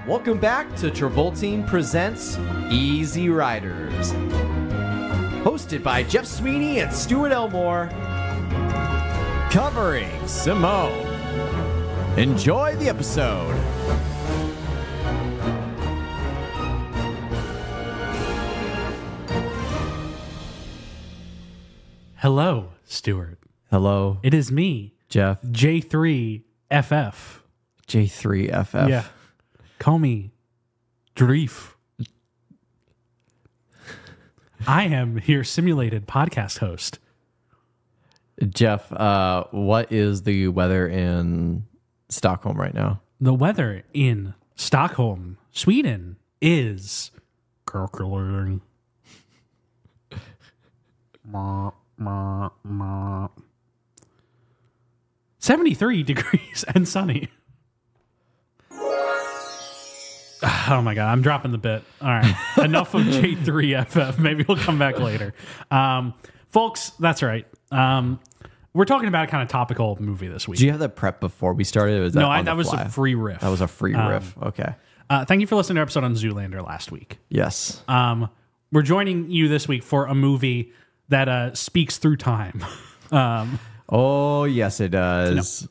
Welcome back to Travolting Presents Easy Riders. Hosted by Jeff Sweeney and Stuart Elmore. Covering Simone. Enjoy the episode. Hello, Stuart. Hello. It is me, Jeff. J3FF. J3FF. Yeah. Call me Dreef. I am your simulated podcast host. Jeff, what is the weather in Stockholm right now? The weather in Stockholm, Sweden is calculating. 73 degrees and sunny. Oh my God, I'm dropping the bit. All right, enough of J3FF. Maybe we'll come back later. Folks, that's right. We're talking about a kind of topical movie this week. Do you have the prep before we started? Or was that No, on the that was fly? a free riff. That was a free riff. Okay. Thank you for listening to our episode on Zoolander last week. Yes. We're joining you this week for a movie that speaks through time. Oh, yes, it does.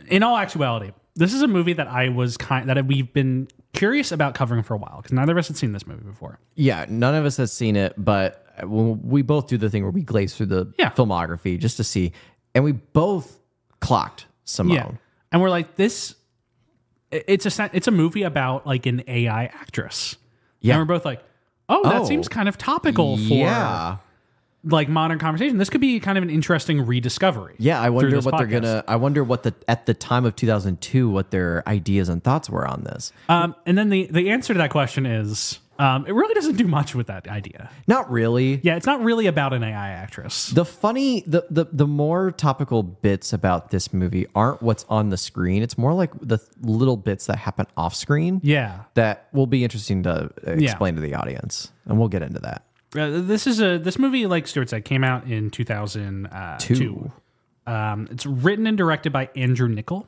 In all actuality, this is a movie that we've been curious about covering for a while because neither of us had seen this movie before. Yeah, none of us has seen it, but we both do the thing where we glaze through the filmography just to see, and we both clocked Simone. Yeah, and we're like, this. It's a movie about like an AI actress. Yeah, and we're both like, that seems kind of topical for like modern conversation. This could be kind of an interesting rediscovery. Yeah, I wonder what podcast. they're gonna. I wonder what at the time of 2002, what their ideas and thoughts were on this. And then the answer to that question is, it really doesn't do much with that idea. Not really. Yeah, it's not really about an AI actress. The more topical bits about this movie aren't what's on the screen. It's more like the little bits that happen off screen. Yeah, that will be interesting to explain to the audience, and we'll get into that. This movie, like Stuart said, came out in 2002. It's written and directed by Andrew Niccol,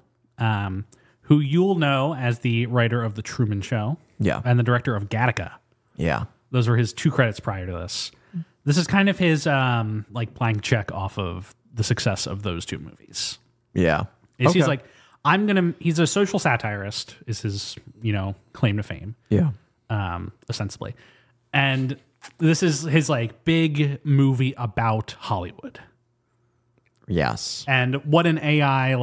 who you'll know as the writer of The Truman Show, and the director of Gattaca. Yeah, those were his two credits prior to this. This is kind of his like blank check off of the success of those two movies. Yeah, he's like, he's a social satirist, is his claim to fame. Yeah, ostensibly, and this is his like big movie about Hollywood. Yes. And what an AI,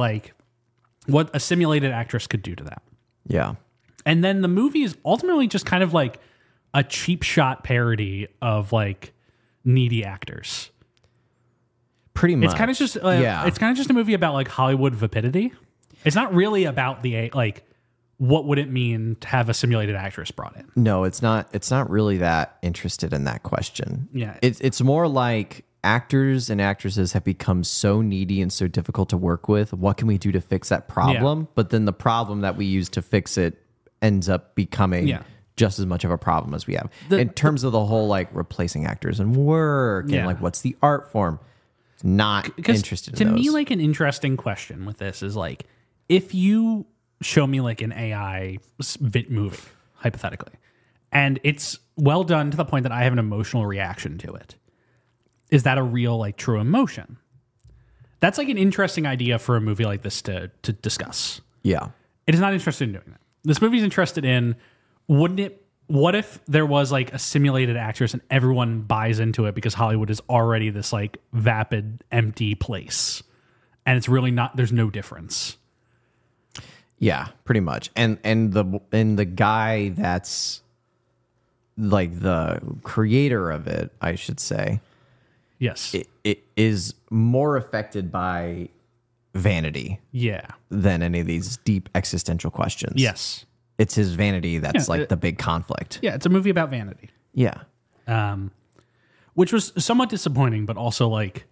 what a simulated actress could do to that. Yeah. And then the movie is ultimately just kind of like a cheap shot parody of like needy actors. Pretty much. It's kind of just it's kind of just a movie about like Hollywood vapidity. It's not really about the what would it mean to have a simulated actress brought in? No, it's not. It's not really that interested in that question. Yeah. It's more like actors and actresses have become so needy and so difficult to work with. What can we do to fix that problem? Yeah. But then the problem that we use to fix it ends up becoming just as much of a problem as we have. In terms of the whole like replacing actors and work and like what's the art form? Not interested in those. To me, like an interesting question with this is like, if you show me like an AI movie, hypothetically, and it's well done to the point that I have an emotional reaction to it, is that a real like true emotion? That's like an interesting idea for a movie like this to discuss. Yeah. It is not interested in doing that. This movie's interested in, what if there was like a simulated actress and everyone buys into it because Hollywood is already this like vapid, empty place, and it's really not, there's no difference. Yeah, pretty much. And the guy that's like the creator of it, I should say. Yes. It is more affected by vanity. Yeah. Than any of these deep existential questions. Yes. It's his vanity that's the big conflict. Yeah, it's a movie about vanity. Yeah. Which was somewhat disappointing, but also like,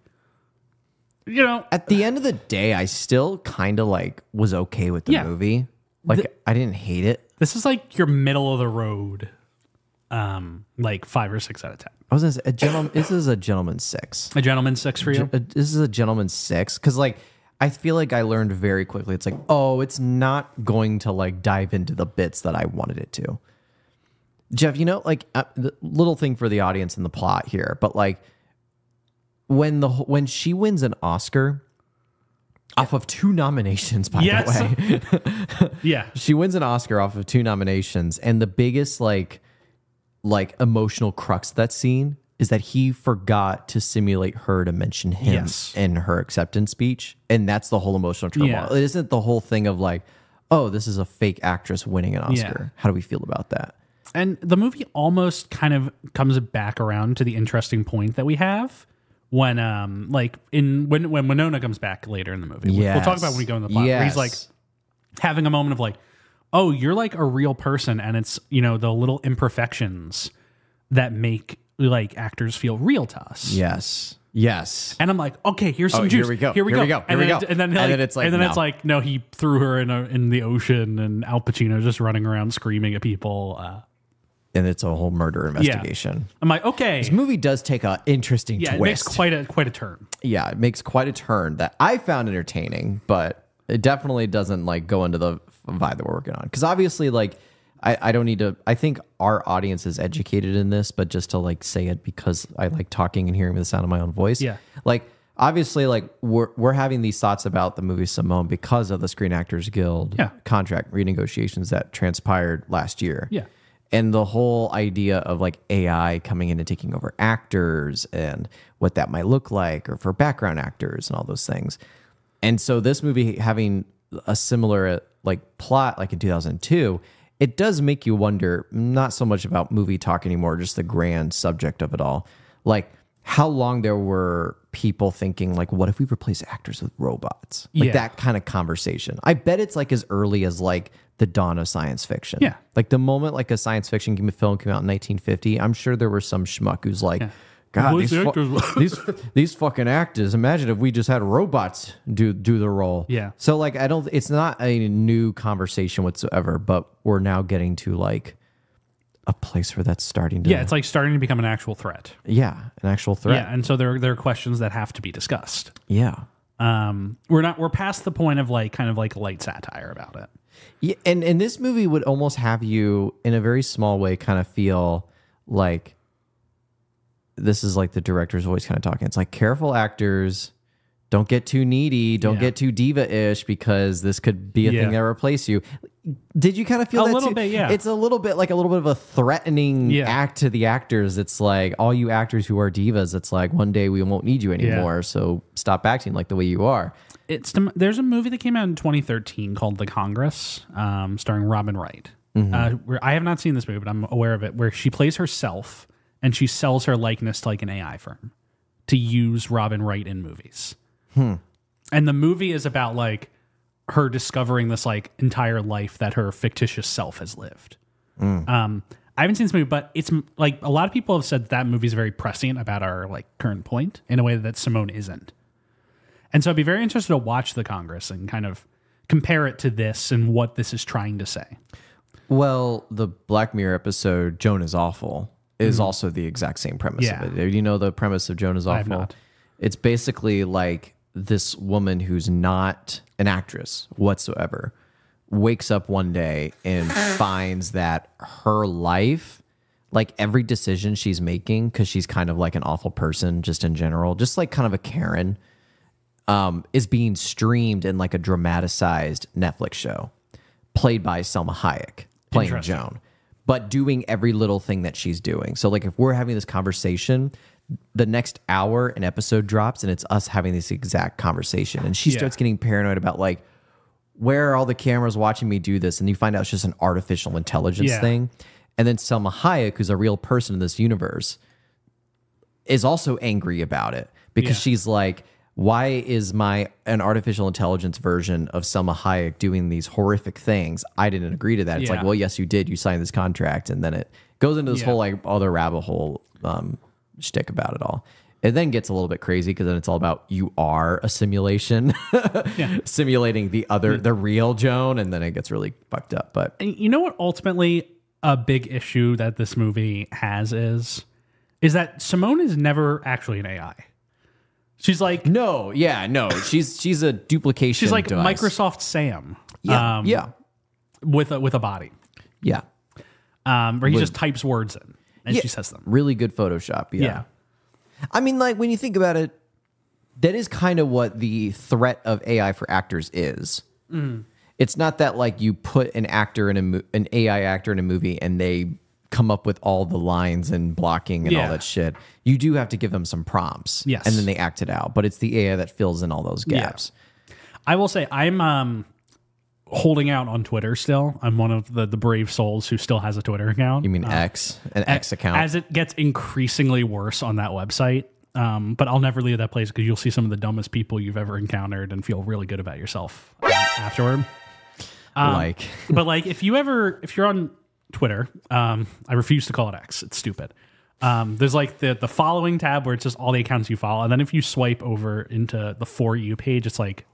at the end of the day, I still kind of like was okay with the movie. Like I didn't hate it. This is like your middle of the road, like 5 or 6 out of 10. I was gonna say this is a gentleman's 6. A gentleman's 6 for you? This is a gentleman's 6 because like I feel like I learned very quickly. It's like, oh, it's not going to like dive into the bits that I wanted it to. Jeff, like the little thing for the audience in the plot here, but like when she wins an Oscar off of 2 nominations, by the way. Yeah. She wins an Oscar off of 2 nominations, and the biggest like emotional crux of that scene is that he forgot to simulate her to mention him in her acceptance speech. And that's the whole emotional turmoil. Yeah. It isn't the whole thing of like, oh, this is a fake actress winning an Oscar. Yeah. How do we feel about that? And the movie almost kind of comes back around to the interesting point that we have when when Winona comes back later in the movie. Yes. We'll talk about when we go in the plot. Where he's like having a moment of like, oh, you're like a real person, and it's, the little imperfections that make like actors feel real to us. Yes. And I'm like, okay, here's some juice. Here we go. And then it's like, no, he threw her in the ocean, and Al Pacino just running around screaming at people. And it's a whole murder investigation. I'm like, okay, this movie does take an interesting twist. It makes quite a turn. Yeah, it makes quite a turn that I found entertaining, but it definitely doesn't like go into the vibe that we're working on. Because obviously, like, I don't need to. I think our audience is educated in this, but just to like say it because I like talking and hearing the sound of my own voice. Yeah, like obviously, like we're having these thoughts about the movie Simone because of the Screen Actors Guild contract renegotiations that transpired last year. Yeah. And the whole idea of like AI coming in and taking over actors and what that might look like, or for background actors and all those things. And so this movie having a similar like plot like in 2002, it does make you wonder, not so much about movie talk anymore, just the grand subject of it all. Like how long there were people thinking like, what if we replace actors with robots? Like that kind of conversation. I bet it's like as early as like the dawn of science fiction. Yeah. Like the moment like a science fiction film came out in 1950, I'm sure there was some schmuck who's like, God, these fucking actors. Imagine if we just had robots do the role. Yeah. So like, it's not a new conversation whatsoever, but we're now getting to like a place where that's starting to. Yeah. It's like starting to become an actual threat. Yeah. An actual threat. Yeah. And so there are questions that have to be discussed. Yeah. We're past the point of like, kind of like a light satire about it. Yeah. And this movie would almost have you in a very small way kind of feel like, this is like the director's voice kind of talking. It's like, careful actors, don't get too needy, don't get too diva-ish, because this could be a thing that replace you. Did you kind of feel that a little too? bit? Yeah, it's a little bit of a threatening act to the actors. It's like, all you actors who are divas, it's like, one day we won't need you anymore, so stop acting like the way you are. There's a movie that came out in 2013 called The Congress, starring Robin Wright. Where I have not seen this movie, but I'm aware of it, where she plays herself and she sells her likeness to like an AI firm to use Robin Wright in movies. And the movie is about like her discovering this like entire life that her fictitious self has lived. I haven't seen this movie, but it's like a lot of people have said that movie is very prescient about our like current point in a way that Simone isn't. And so I'd be very interested to watch The Congress and kind of compare it to this and what this is trying to say. Well, the Black Mirror episode, Joan is Awful, is also the exact same premise of it. You know the premise of Joan is Awful? I have not. It's basically like this woman who's not an actress whatsoever wakes up one day and finds that her life, like every decision she's making, because she's kind of like an awful person just in general, just like kind of a Karen, is being streamed in like a dramatized Netflix show played by Selma Hayek playing Joan, but doing every little thing that she's doing. So like if we're having this conversation, the next hour an episode drops and it's us having this exact conversation, and she starts getting paranoid about like, where are all the cameras watching me do this? And you find out it's just an artificial intelligence thing. And then Selma Hayek, who's a real person in this universe, is also angry about it because she's like, why is an artificial intelligence version of Selma Hayek doing these horrific things? I didn't agree to that. It's like, well, yes, you did. You signed this contract. And then it goes into this whole like other rabbit hole shtick about it all. It then gets a little bit crazy because then it's all about you are a simulation, simulating the real Joan, and then it gets really fucked up. But you know what ultimately a big issue that this movie has is that Simone is never actually an AI. She's like no, she's a duplication. She's like device. Microsoft Sam. Yeah. With a body. Yeah. Where he just types words in and she says them. Really good Photoshop. Yeah. I mean, like when you think about it, that is kind of what the threat of AI for actors is. It's not that like you put an actor in an AI actor in a movie and they come up with all the lines and blocking and all that shit. You do have to give them some prompts. Yes. And then they act it out. But it's the AI that fills in all those gaps. Yeah. I will say I'm holding out on Twitter still. I'm one of the brave souls who still has a Twitter account. You mean X? An X account? As it gets increasingly worse on that website. But I'll never leave that place because you'll see some of the dumbest people you've ever encountered and feel really good about yourself afterward. But like if you're on Twitter, I refuse to call it X. It's stupid. There's like the following tab where it's just all the accounts you follow. And then if you swipe over into the For You page, it's like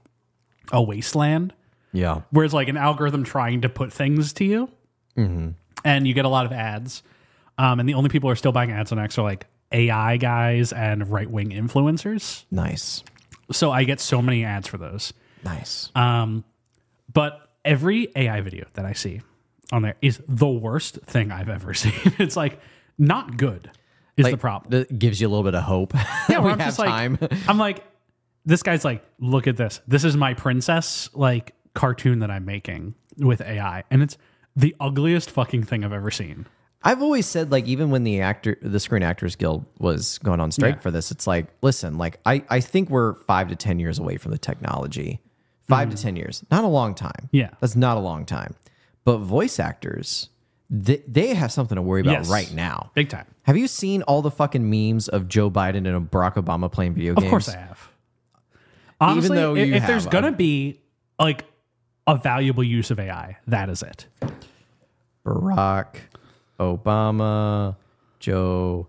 a wasteland. Yeah. Where it's like an algorithm trying to put things to you. And you get a lot of ads. And the only people who are still buying ads on X are like AI guys and right-wing influencers. Nice. So I get so many ads for those. Nice. But every AI video that I see on there is the worst thing I've ever seen. It's like not good is like, the problem. It gives you a little bit of hope. Yeah, we I'm have just time. like, I'm like, this guy's like, look at this. This is my princess like cartoon that I'm making with AI, and it's the ugliest fucking thing I've ever seen. I've always said, like, even when the Screen Actors Guild was going on strike for this, it's like, listen, like, I think we're 5 to 10 years away from the technology. 5 to 10 years. Not a long time. Yeah. That's not a long time. But voice actors, they have something to worry about right now. Big time. Have you seen all the fucking memes of Joe Biden and Barack Obama playing video games? Of course I have. Honestly, even though if there's going to be, like, a valuable use of AI, that is it. Barack Obama, Joe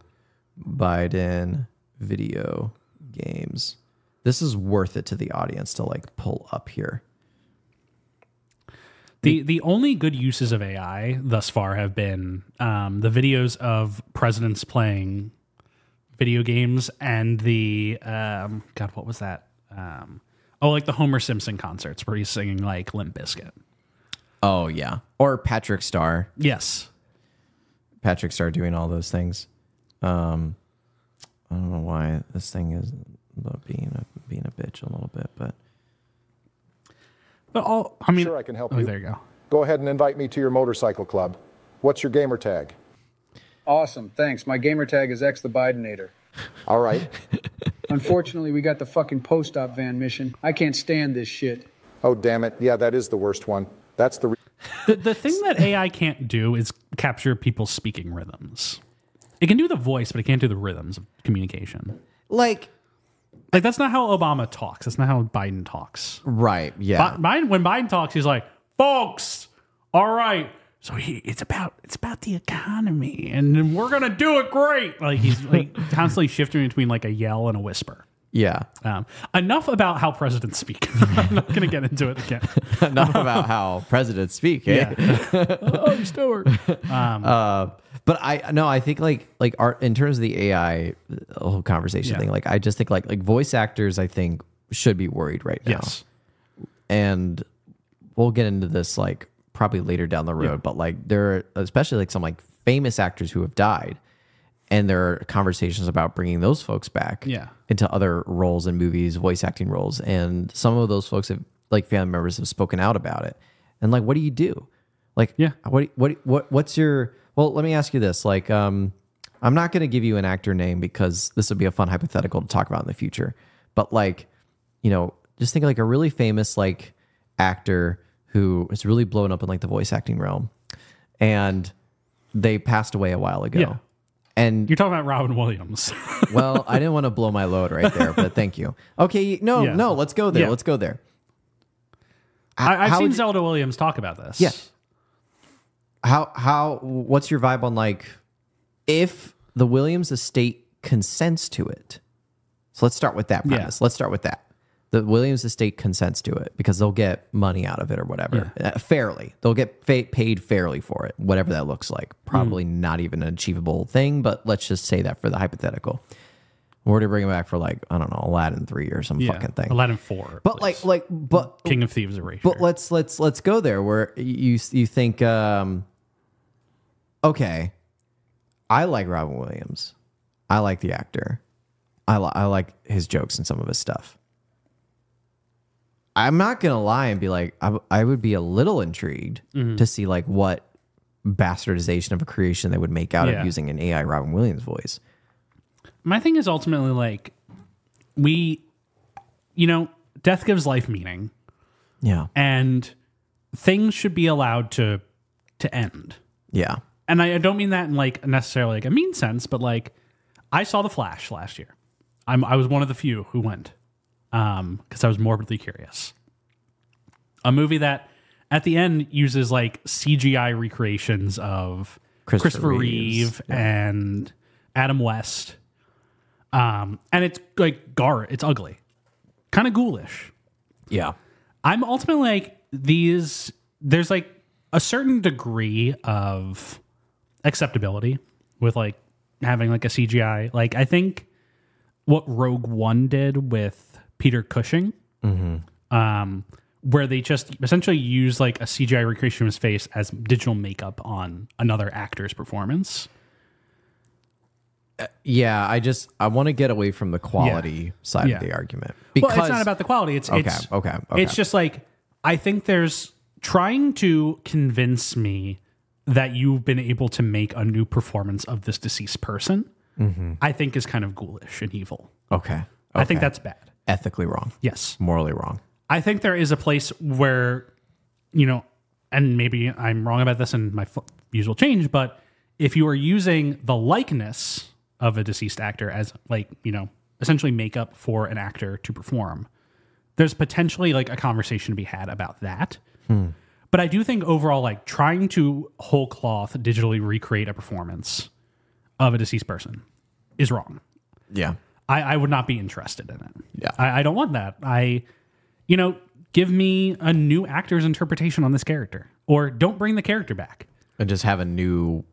Biden, video games. This is worth it to the audience to like pull up here. The only good uses of AI thus far have been the videos of presidents playing video games and the God, what was that? Like the Homer Simpson concerts where he's singing like Limp Bizkit. Oh yeah, or Patrick Star. Yes. Patrick Star doing all those things. I don't know why this thing is being a bitch a little bit, but I mean, sure, I can help you. There you go. Go ahead and invite me to your motorcycle club. What's your gamer tag? Awesome, thanks. My gamer tag is X the Bidenator. All right. Unfortunately, we got the fucking post-op van mission. I can't stand this shit. Oh, damn it. Yeah, that is the worst one. That's the thing that AI can't do is capture people's speaking rhythms. It can do the voice, but it can't do the rhythms of communication. Like that's not how Obama talks. That's not how Biden talks. Right. Yeah. When Biden talks, he's like, "Folks, all right. So it's about the economy, and we're gonna do it great." Like he's like constantly shifting between like a yell and a whisper. Yeah. Enough about how presidents speak. I'm not going to get into it again. Enough about how presidents speak. Eh? Yeah. Oh, Stuart. But I think like art in terms of the AI whole conversation thing. Like I just think like voice actors I think should be worried right now. Yes. And we'll get into this like probably later down the road. But like there are especially like some like famous actors who have died. And there are conversations about bringing those folks back into other roles in movies, voice acting roles. And some of those folks have, like family members have spoken out about it. And like, what do you do? Like, what's your, well, let me ask you this. Like, I'm not going to give you an actor name because this would be a fun hypothetical to talk about in the future. But like, you know, just think of like a really famous like actor who is really blown up in like the voice acting realm. And they passed away a while ago. Yeah. And you're talking about Robin Williams. Well, I didn't want to blow my load right there, but thank you. Okay, no, let's go there. Let's go there. I've seen Zelda Williams talk about this. Yeah. What's your vibe on like if the Williams estate consents to it? So let's start with that premise. Let's start with that. The Williams estate consents to it because they'll get money out of it or whatever. Fairly. They'll get paid fairly for it, whatever that looks like. Probably not even an achievable thing, but let's just say that for the hypothetical. Or to bring it back for like, I don't know, Aladdin 3 or some fucking thing. Aladdin 4. But but King of Thieves erasure. But let's go there where you think, okay, I like Robin Williams. I like the actor. I like his jokes and some of his stuff. I'm not gonna lie and be like, I would be a little intrigued to see like what bastardization of a creation they would make out of using an AI Robin Williams voice. My thing is ultimately like death gives life meaning. Yeah. And things should be allowed to end. Yeah. And I don't mean that in like necessarily like a mean sense, but like I saw The Flash last year. I was one of the few who went because I was morbidly curious. A movie that at the end uses like CGI recreations of Christopher Reeve and Adam West. And it's like it's ugly. Kind of ghoulish. Yeah. I'm ultimately like there's like a certain degree of acceptability with like having like a CGI. Like I think what Rogue One did with Peter Cushing, where they just essentially use like a CGI recreation of his face as digital makeup on another actor's performance. Yeah, I want to get away from the quality side of the argument. Because Well, it's not about the quality. It's It's just like I think there's trying to convince me that you've been able to make a new performance of this deceased person. I think is kind of ghoulish and evil. Okay. I think that's bad. Ethically wrong. Yes. Morally wrong. I think there is a place where, and maybe I'm wrong about this and my views will change, but if you are using the likeness of a deceased actor as like, essentially makeup for an actor to perform, there's potentially like a conversation to be had about that. But I do think overall, like trying to whole cloth digitally recreate a performance of a deceased person is wrong. Yeah. I would not be interested in it. Yeah. I don't want that. Give me a new actor's interpretation on this character, or don't bring the character back And just have a new...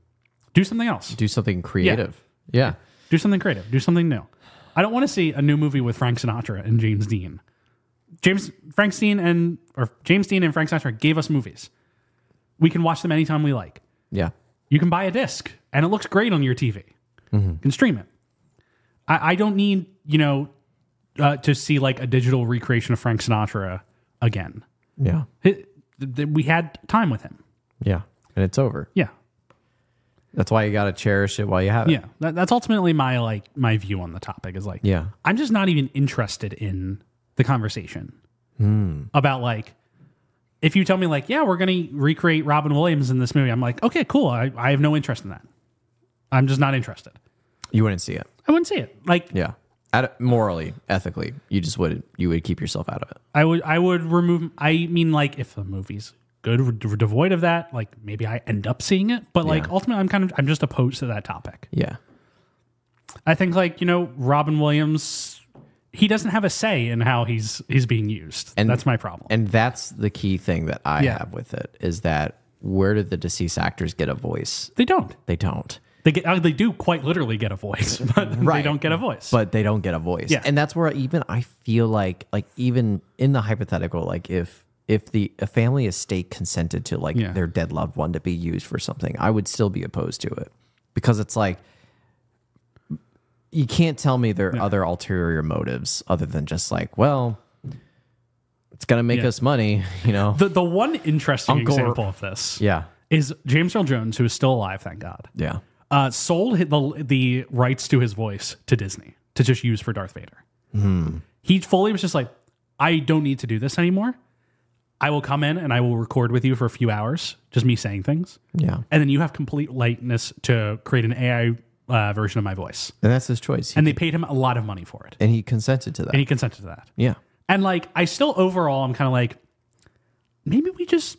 Do something else. Do something creative. Yeah. Do something creative. Do something new. I don't want to see a new movie with Frank Sinatra and James Dean. James Dean and Frank Sinatra gave us movies. We can watch them anytime we like. Yeah. You can buy a disc and it looks great on your TV. You can stream it. I don't need, to see like a digital recreation of Frank Sinatra again. Yeah. We had time with him. Yeah. And it's over. Yeah. That's why you got to cherish it while you have it. Yeah. That's ultimately my view on the topic is like, yeah, I'm just not even interested in the conversation about like, if you tell me like, yeah, we're going to recreate Robin Williams in this movie, I'm like, okay, cool. I have no interest in that. I'm just not interested. You wouldn't see it. I wouldn't see it. Like, yeah. Morally, ethically, you would keep yourself out of it. I would remove, like if the movie's good or devoid of that, like maybe I end up seeing it, but like ultimately I'm just opposed to that topic. Yeah. I think like, Robin Williams, he doesn't have a say in how he's being used. And that's my problem. And that's the key thing that I have with it is that where did the deceased actors get a voice? They don't. They don't. They do quite literally get a voice, but they don't get a voice. But they don't get a voice. Yeah. And that's where even I feel like even in the hypothetical, like if a family estate consented to like their dead loved one to be used for something, I would still be opposed to it. Because it's like, you can't tell me there are other ulterior motives other than just like, well, it's going to make us money, The one interesting example of this is James Earl Jones, who is still alive, thank God. Yeah. Sold the rights to his voice to Disney to just use for Darth Vader. He fully was just like, I don't need to do this anymore. I will come in and I will record with you for a few hours, just me saying things. Yeah. And then you have complete lightness to create an AI version of my voice. And that's his choice. They paid him a lot of money for it. And he consented to that. Yeah. And like, I still overall, I'm kind of like, maybe we just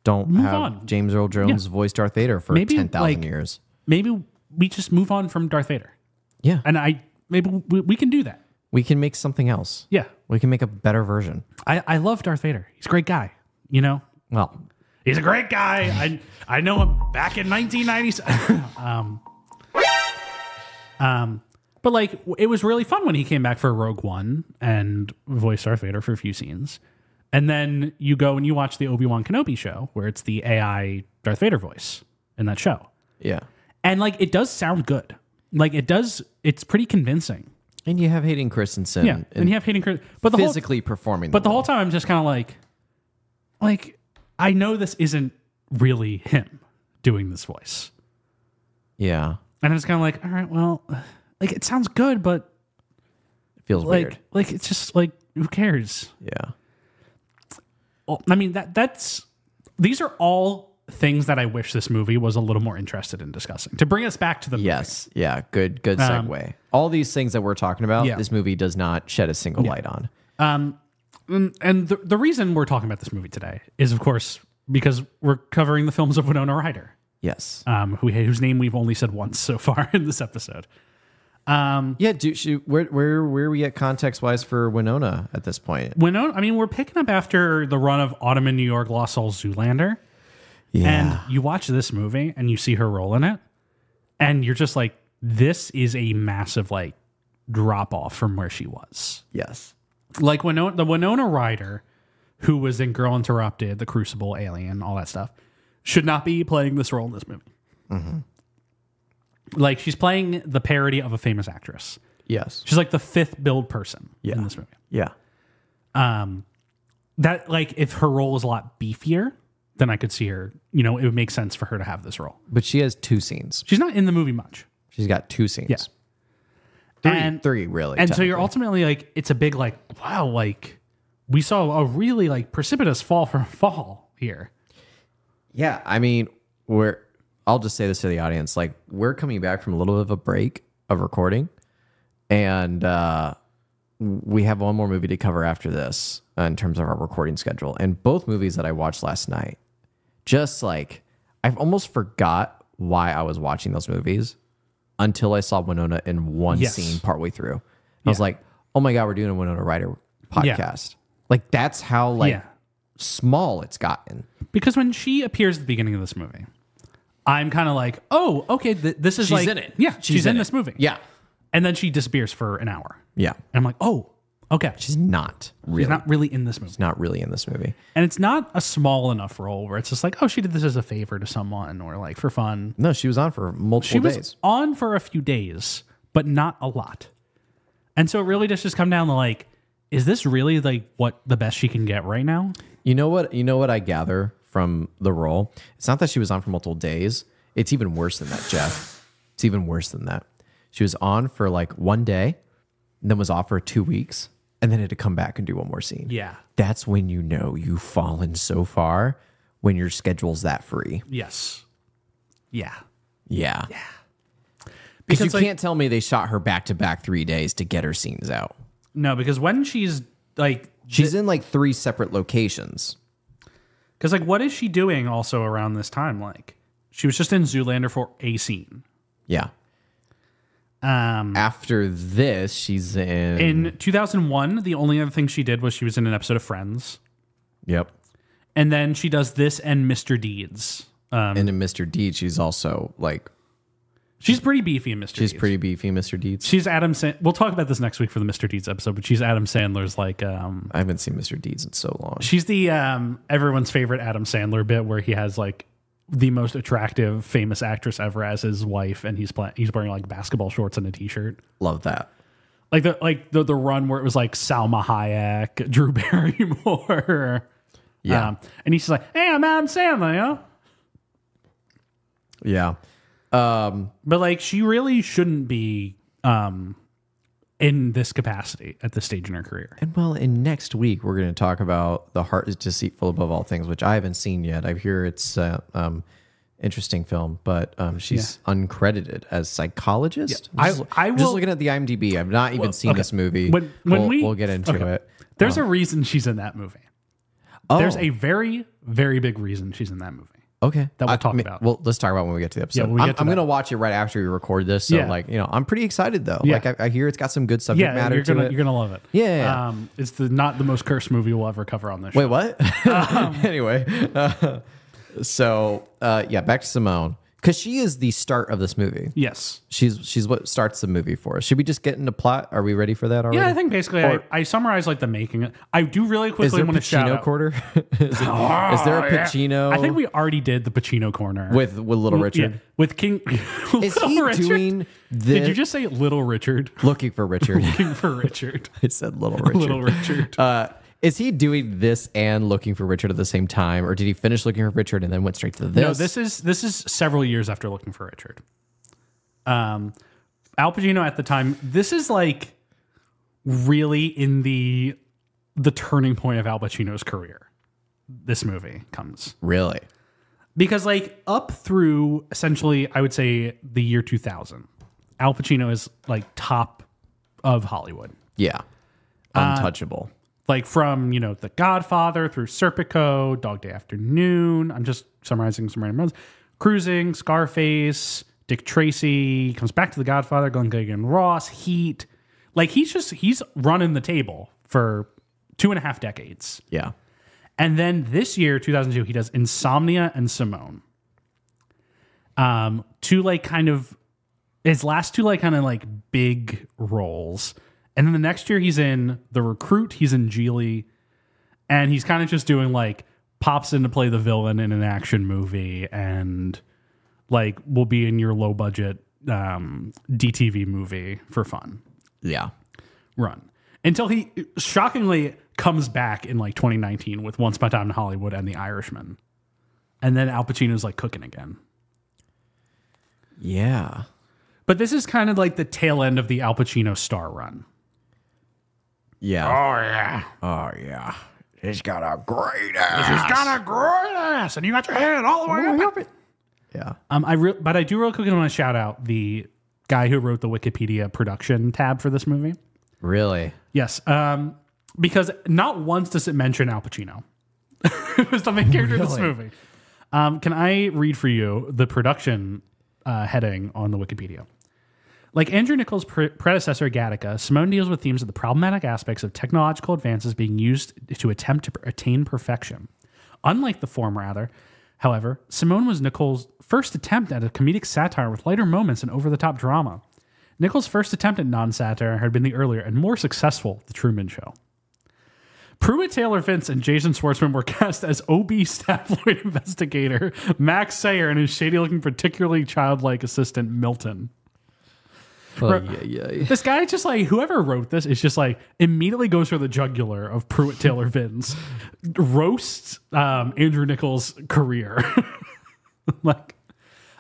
don't move have on. James Earl Jones voice Darth Vader for 10,000 years. Maybe we just move on from Darth Vader. Yeah. And maybe we can do that. We can make something else. Yeah. We can make a better version. I love Darth Vader. He's a great guy, Well, he's a great guy. I know him back in 1997. But But like, it was really fun when he came back for Rogue One and voiced Darth Vader for a few scenes. And then you go and you watch the Obi-Wan Kenobi show where it's the AI Darth Vader voice in that show. Yeah. And like, it does sound good. Like it's pretty convincing. And you have Hayden Christensen. Yeah. And you have Hayden Christensen. But physically performing. But the whole time I'm just kind of like, I know this isn't really him doing this voice. Yeah. And it's kind of like, all right, well, like it sounds good, but it feels weird. Like it's just like, who cares? Yeah. Well, I mean, these are all things that I wish this movie was a little more interested in discussing. To bring us back to the movie. Yes. Yeah. Good segue. All these things that we're talking about, this movie does not shed a single light on. And the reason we're talking about this movie today is, of course, because we're covering the films of Winona Ryder. Yes. Whose name we've only said once so far in this episode. Where are we at context wise for Winona at this point? Winona, I mean, we're picking up after the run of Autumn in New York, Lost Souls, Zoolander. Yeah. And you watch this movie and you see her role in it, and you're just like, this is a massive like drop off from where she was. Yes. Like the Winona Ryder, who was in Girl Interrupted, The Crucible, Alien, all that stuff, should not be playing this role in this movie. Mm-hmm. Like, she's playing the parody of a famous actress. Yes. She's like the fifth billed person in this movie. Yeah. That, like, if her role was a lot beefier, then I could see her, it would make sense for her to have this role. But she has 2 scenes. She's not in the movie much. She's got 2 scenes. Yeah. Three, really. And so you're ultimately like, it's a big, like, wow, like, we saw a really, like, precipitous fall here. Yeah. I mean, I'll just say this to the audience. Like, we're coming back from a little bit of a break of recording, and we have one more movie to cover after this in terms of our recording schedule. And both movies that I watched last night, just like, I've almost forgot why I was watching those movies until I saw Winona in one scene partway through. I was like, oh my God, we're doing a Winona Ryder podcast. Like, that's how small it's gotten. Because when she appears at the beginning of this movie, I'm kind of like, oh, okay, this is she's in it. Yeah, she's in this movie. Yeah. And then she disappears for an hour. Yeah. And I'm like, oh, okay. She's not really. She's not really in this movie. She's not really in this movie. And it's not a small enough role where it's just like, oh, she did this as a favor to someone or like for fun. No, she was on for multiple days. She was on for a few days, but not a lot. And so it really just come down to like, is this really like what the best she can get right now? You know what I gather from the role? It's not that she was on for multiple days. It's even worse than that, Jeff. It's even worse than that. She was on for like 1 day, and then was off for 2 weeks, and then had to come back and do one more scene. Yeah. That's when you know you've fallen so far, when your schedule's that free. Yes. Yeah. Yeah. Yeah. Because you can't tell me they shot her back-to-back 3 days to get her scenes out. No, because when she's like... She's in like 3 separate locations. Because like, what is she doing also around this time? Like, she was just in Zoolander for a scene. Yeah. After this, she's in 2001. The only other thing she did was she was in an episode of Friends. Yep. And then she does this and Mr. Deeds. And in Mr. Deeds, she's also like... She's pretty beefy in Mr. Deeds. She's pretty beefy in Mr. Deeds. She's Adam Sandler. We'll talk about this next week for the Mr. Deeds episode, but she's Adam Sandler's like... I haven't seen Mr. Deeds in so long. She's the everyone's favorite Adam Sandler bit where he has like the most attractive famous actress ever as his wife, and he's wearing like basketball shorts and a t-shirt. Love that. Like the run where it was like Salma Hayek, Drew Barrymore. Yeah. And he's just like, hey, I'm Adam Sandler, Yeah. But like, she really shouldn't be in this capacity at this stage in her career. And well, in next week, we're going to talk about The Heart is Deceitful Above All Things, which I haven't seen yet. I hear it's interesting film, but she's uncredited as psychologist. Yeah. I'm just looking at the IMDb. I've not even seen this movie. We'll get into it. There's a reason she's in that movie. Oh. There's a very, very big reason she's in that movie. Okay. That we'll talk about. Well, let's talk about when we get to the episode. Yeah, I'm going to watch it right after we record this. So, I'm pretty excited, though. Yeah. Like, I hear it's got some good subject matter you're to it. You're going to love it. Yeah. It's not the most cursed movie we'll ever cover on this show. Wait, what? Anyway. Back to Simone. Because she is the start of this movie. Yes. She's what starts the movie for us. Should we just get into plot? Are we ready for that already? Yeah, I think basically I summarized like the making. I do really quickly want to shout out. Is there a Pacino corner? Is there a Pacino? I think we already did the Pacino corner. With Little Richard? Yeah, with King. Is he Richard? doing this? Did you just say Little Richard? Looking for Richard. Looking for Richard. I said Little Richard. Little Richard. Is he doing this and Looking for Richard at the same time, or did he finish Looking for Richard and then went straight to this? No, this is several years after Looking for Richard. Al Pacino at the time. This is like really in the turning point of Al Pacino's career. This movie comes really because like up through essentially, I would say the year 2000, Al Pacino is like top of Hollywood. Yeah, untouchable. Like from, The Godfather through Serpico, Dog Day Afternoon. I'm just summarizing some random ones. Cruising, Scarface, Dick Tracy, comes back to The Godfather, Glengarry Ross, Heat. Like he's running the table for 2.5 decades. Yeah. And then this year, 2002, he does Insomnia and Simone. Two like kind of his last two like kind of like big roles. And then the next year he's in The Recruit, he's in Geely, and he's kind of just doing like pops in to play the villain in an action movie and like will be in your low budget DTV movie for fun. Yeah. Run. Until he shockingly comes back in like 2019 with Once Upon a Time in Hollywood and The Irishman. And then Al Pacino's like cooking again. Yeah. But this is kind of like the tail end of the Al Pacino star run. Yeah. Oh, yeah. He's got a great ass. He's got a great ass, and you got your head all the way up. Yeah. But I do real quick want to shout out the guy who wrote the Wikipedia production tab for this movie. Really? Yes. Because not once does it mention Al Pacino. It was the main character of this movie. Can I read for you the production heading on the Wikipedia? Like Andrew Niccol's predecessor, Gattaca, Simone deals with themes of the problematic aspects of technological advances being used to attempt to attain perfection. Unlike the former, however, Simone was Niccol's first attempt at a comedic satire with lighter moments and over-the-top drama. Niccol's first attempt at non-satire had been the earlier and more successful The Truman Show. Pruitt Taylor Vince and Jason Schwartzman were cast as obese tabloid investigator Max Sayer and his shady-looking, particularly childlike assistant Milton. Oh, yeah. This guy just like whoever wrote this is just like immediately goes for the jugular of Pruitt Taylor Vince, roasts Andrew Niccol's career. Like,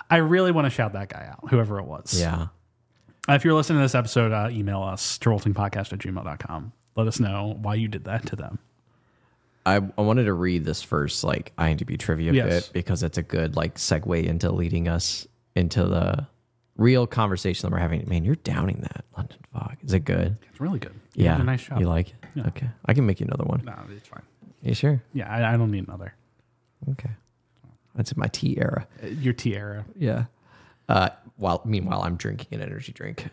I really want to shout that guy out, whoever it was. Yeah. If you're listening to this episode, email us travoltingpodcast@gmail.com. Let us know why you did that to them. I wanted to read this first like IMDb trivia bit because it's a good like segue into leading us into the real conversation that we're having. Man, you're downing that London Fog. Is it good? It's really good. Yeah. Did a nice job. You like it? Yeah. Okay. I can make you another one. No, it's fine. You sure? Yeah, I don't need another. Okay. That's in my tea era. Your tea era. Yeah. Meanwhile, I'm drinking an energy drink.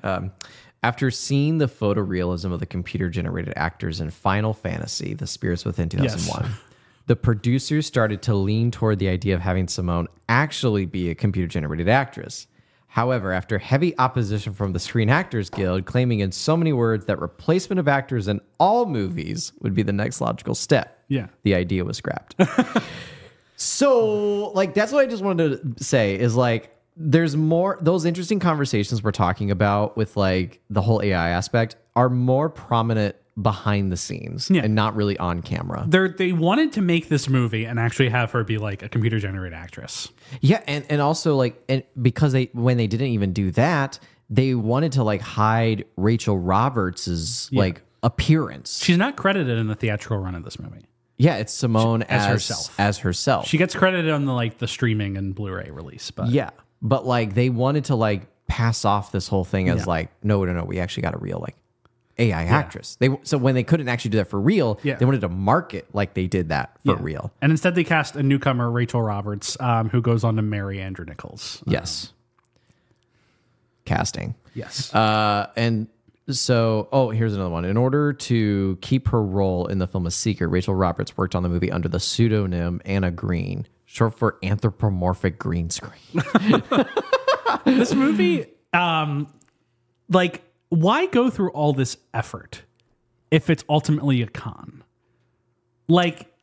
After seeing the photorealism of the computer-generated actors in Final Fantasy, The Spirits Within 2001, the producers started to lean toward the idea of having Simone actually be a computer-generated actress. However, after heavy opposition from the Screen Actors Guild, claiming in so many words that replacement of actors in all movies would be the next logical step, the idea was scrapped. So, like, that's what I just wanted to say is, like, there's more, those interesting conversations we're talking about with, like, the whole AI aspect are more prominent behind the scenes and not really on camera. They wanted to make this movie and actually have her be like a computer generated actress. Yeah, and also like, and because when they didn't even do that, they wanted to like hide Rachel Roberts's like appearance. She's not credited in the theatrical run of this movie. Yeah, it's Simone as herself. She gets credited on the streaming and Blu-ray release, but but like they wanted to like pass off this whole thing as like no, we actually got a real like AI actress. So when they couldn't actually do that for real, they wanted to market like they did that for real. And instead they cast a newcomer, Rachel Roberts, who goes on to marry Andrew Nichols. Yes. Casting. Yes. And so, here's another one. In order to keep her role in the film a secret, Rachel Roberts worked on the movie under the pseudonym Anna Green, short for anthropomorphic green screen. This movie, like, why go through all this effort if it's ultimately a con? Like,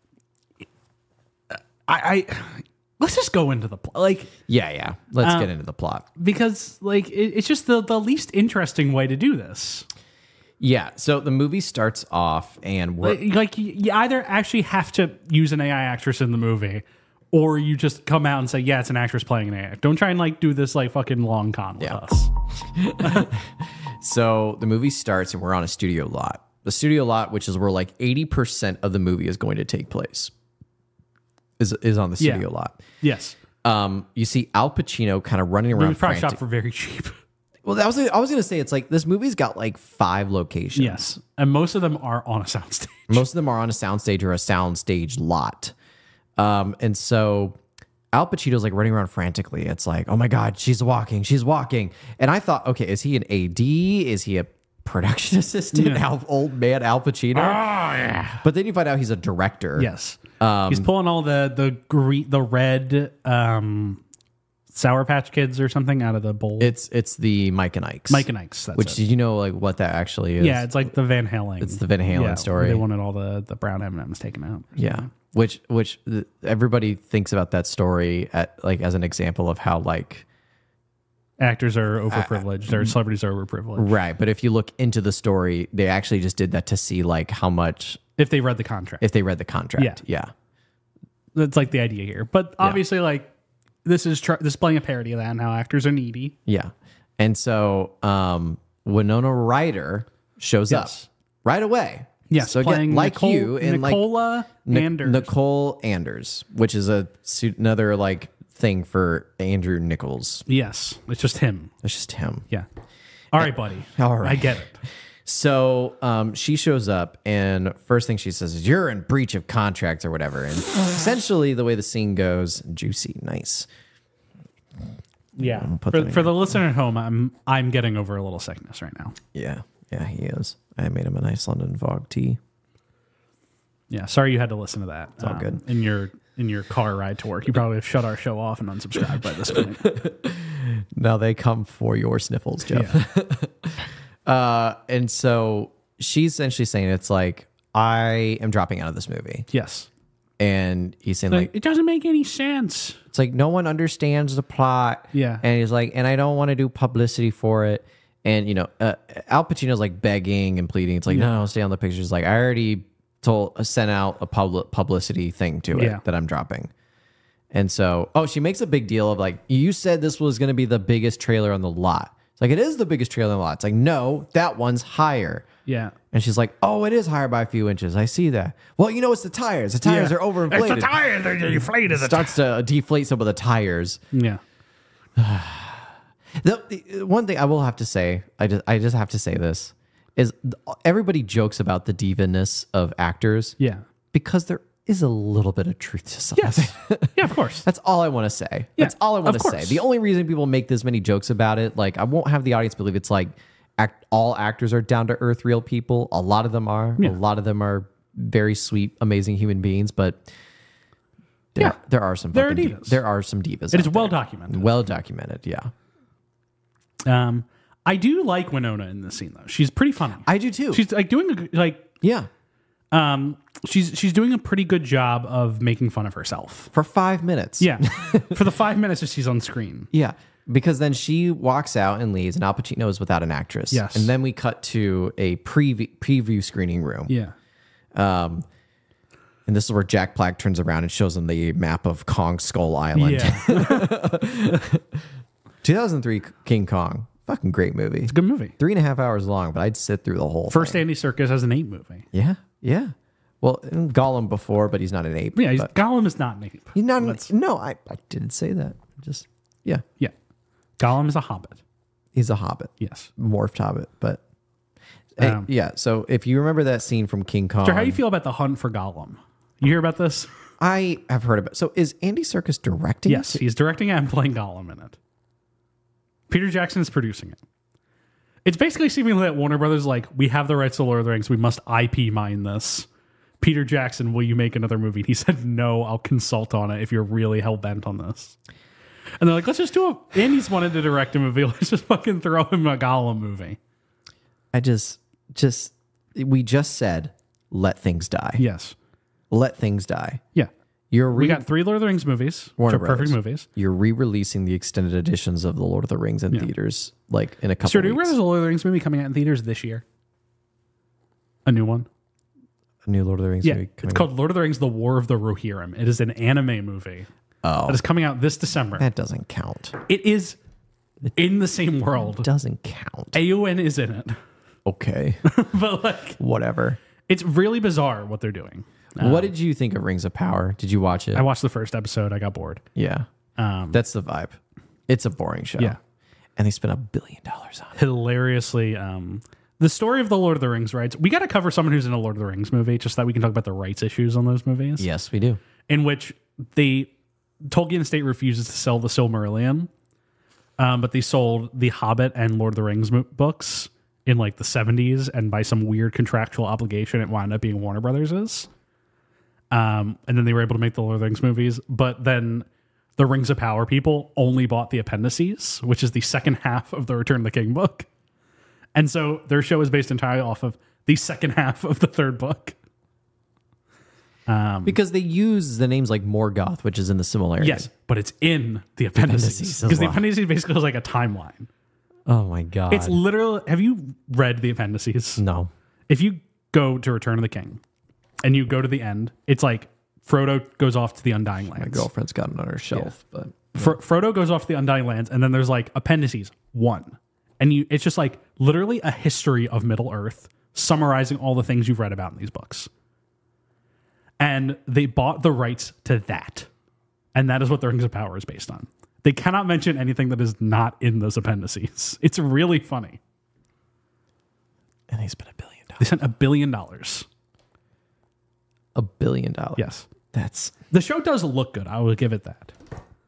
let's just go into the plot. Like, yeah. Let's get into the plot. Because, like, it's just the least interesting way to do this. Yeah, so the movie starts off and like you either actually have to use an AI actress in the movie, or you just come out and say, yeah, it's an actress playing an AI. Don't try and like do this like fucking long con with us. So the movie starts and we're on a studio lot. The studio lot, which is where like 80% of the movie is going to take place, is on the studio lot. Yes. You see Al Pacino kind of running around. It was probably shot for very cheap. Well, I was going to say, it's like this movie's got like 5 locations. Yes. And most of them are on a soundstage. Most of them are on a soundstage or a soundstage lot. And so Al Pacino's like running around frantically. It's like, oh my God, she's walking. And I thought, okay, is he an AD? Is he a production assistant? Old man Al Pacino? Oh, yeah. But then you find out he's a director. Yes. He's pulling all the red Sour Patch Kids or something out of the bowl. It's the Mike and Ike's. That's which, did you know like what that actually is? Yeah, it's like the Van Halen. It's the Van Halen story. They wanted all the brown M&Ms taken out. Yeah. Which everybody thinks about that story as an example of how like actors are overprivileged or celebrities are overprivileged. Right. But if you look into the story, they actually just did that to see like how much if they read the contract. Yeah. That's like the idea here. But obviously like this is displaying a parody of that and how actors are needy. Yeah. And so Winona Ryder shows up right away. Yes, so playing again, like Nicole, you in Nicola Anders. Nicole Anders, which is another like thing for Andrew Nichols. Yes, it's just him. Yeah. All right, buddy. All right. I get it. So she shows up, and first thing she says is, "You're in breach of contract or whatever." And essentially, the way the scene goes, juicy, nice. Yeah. For the listener at home, I'm getting over a little sickness right now. Yeah, he is. I made him a nice London Fog tea. Yeah, sorry you had to listen to that. It's all good. In your car ride to work, you probably have shut our show off and unsubscribed by this point. Now they come for your sniffles, Jeff. Yeah. And so she's essentially saying it's like, I am dropping out of this movie. Yes. And he's saying like it doesn't make any sense. It's like no one understands the plot. Yeah. And he's like, and I don't want to do publicity for it. And you know, Al Pacino's like begging and pleading. It's like, no, stay on the pictures. Like I already sent out a publicity thing to it that I'm dropping. And so, she makes a big deal of like, you said this was going to be the biggest trailer on the lot. It's like, it is the biggest trailer on the lot. It's like, no, that one's higher. Yeah. And she's like, oh, it is higher by a few inches. I see that. Well, you know, it's the tires. The tires are overinflated. It's the tires. They're deflated. Starts to deflate some of the tires. Yeah. The one thing I will have to say, I just have to say this, is everybody jokes about the diva-ness of actors. Yeah. Because there is a little bit of truth to something. Yes. Yeah, of course. That's all I want to say. Yeah, That's all I want to say. The only reason people make this many jokes about it, like I won't have the audience believe it's like all actors are down to earth real people. A lot of them are. Yeah. A lot of them are very sweet, amazing human beings, but there are some divas. There are some divas. It is well documented. Well documented, yeah. I do like Winona in this scene though. She's pretty funny. I do too. She's like doing she's doing a pretty good job of making fun of herself for 5 minutes. Yeah, for the 5 minutes that she's on screen. Yeah, because then she walks out and leaves, and Al Pacino is without an actress. Yes, and then we cut to a preview screening room. Yeah, and this is where Jack Black turns around and shows them the map of Kong Skull Island. Yeah. 2003 King Kong. Fucking great movie. It's a good movie. 3.5 hours long, but I'd sit through the whole First thing. Andy Serkis as an ape movie. Yeah. Well, Gollum before, but he's not an ape. Yeah, Gollum is not an ape. He's not no, I didn't say that. Just, yeah. Yeah. Gollum is a hobbit. He's a hobbit. Yes. Morphed hobbit, but... yeah, so if you remember that scene from King Kong... So how do you feel about the hunt for Gollum? You hear about this? I have heard about it. So is Andy Serkis directing Yes, he's directing it and playing Gollum in it. Peter Jackson is producing it. It's basically seeming that Warner Brothers like, we have the rights to Lord of the Rings. We must IP mine this Peter Jackson, will you make another movie? And he said, no, I'll consult on it if you're really hell-bent on this. And they're like, let's just do it. And he's wanted to direct a movie. Let's just fucking throw him a Gollum movie. We just said, let things die. Yes. Let things die. Yeah. We got 3 Lord of the Rings movies, which are perfect movies. You're re-releasing the extended editions of the Lord of the Rings in theaters, like in a couple Stuart, weeks. do you realize there's a Lord of the Rings movie coming out in theaters this year? A new one? A new Lord of the Rings movie coming it's called Lord of the Rings, The War of the Rohirrim. It is an anime movie. Oh. That is coming out this December. That doesn't count. It is in the same world. It doesn't count. AON is in it. Okay. But like... Whatever. It's really bizarre what they're doing. What did you think of Rings of Power? Did you watch it? I watched the first episode. I got bored. Yeah. That's the vibe. It's a boring show. Yeah. And they spent $1 billion on it. Hilariously, the story of the Lord of the Rings rights. We got to cover someone who's in a Lord of the Rings movie, just so that we can talk about the rights issues on those movies. Yes, we do. In which Tolkien Estate refuses to sell the Silmarillion, but they sold the Hobbit and Lord of the Rings books in like the 70s, and by some weird contractual obligation, it wound up being Warner Brothers's. And then they were able to make the Lord of the Rings movies, but then the Rings of Power people only bought the appendices, which is the second half of the Return of the King book. And so their show is based entirely off of the second half of the third book. Because they use the names like Morgoth, which is in the Silmarillion. Yes, but it's in the appendices. Because the appendices basically is like a timeline. Oh my God. It's literally... Have you read the appendices? No. If you go to Return of the King and you go to the end, it's like Frodo goes off to the Undying Lands. My girlfriend's got it on her shelf, but... Frodo goes off to the Undying Lands, and then there's like appendices 1. And it's just like literally a history of Middle Earth summarizing all the things you've read about in these books. And they bought the rights to that. And that is what the Rings of Power is based on. They cannot mention anything that is not in those appendices. It's really funny. And they spent $1 billion. They spent $1 billion. $1 billion. Yes. The show does look good. I will give it that.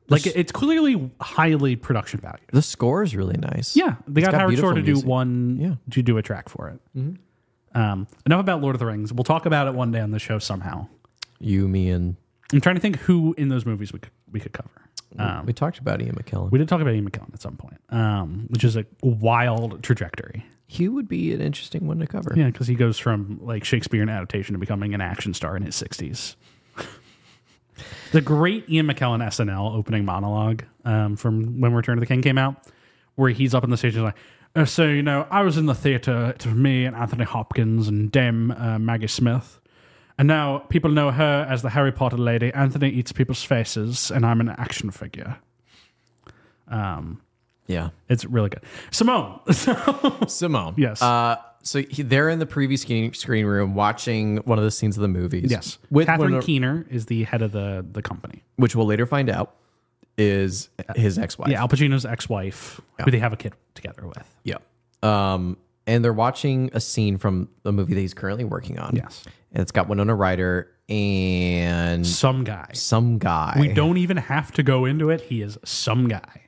Like, it's clearly highly production value. The score is really nice. Yeah. They got Howard Shore to do music. to do a track for it. Mm-hmm. Enough about Lord of the Rings. We'll talk about it one day on the show somehow. You, me, and... I'm trying to think who in those movies we could cover. We talked about Ian McKellen. We did talk about Ian McKellen at some point, which is a wild trajectory. He would be an interesting one to cover. Yeah, because he goes from like Shakespearean adaptation to becoming an action star in his 60s. The great Ian McKellen SNL opening monologue from when Return of the King came out, where he's up on the stage and like, so, you know, I was in the theater, it was me and Anthony Hopkins and Dame Maggie Smith. And now people know her as the Harry Potter lady. Anthony eats people's faces, and I'm an action figure. Yeah. It's really good. Simone. Simone. Yes. So they're in the preview screen room watching one of the scenes of the movies. Yes. Catherine Keener is the head of the company. Which we'll later find out is his ex-wife. Yeah, Al Pacino's ex-wife, who they have a kid together with. Yeah. And they're watching a scene from the movie that he's currently working on. Yes. And it's got Winona Ryder and... Some guy. We don't even have to go into it. He is some guy.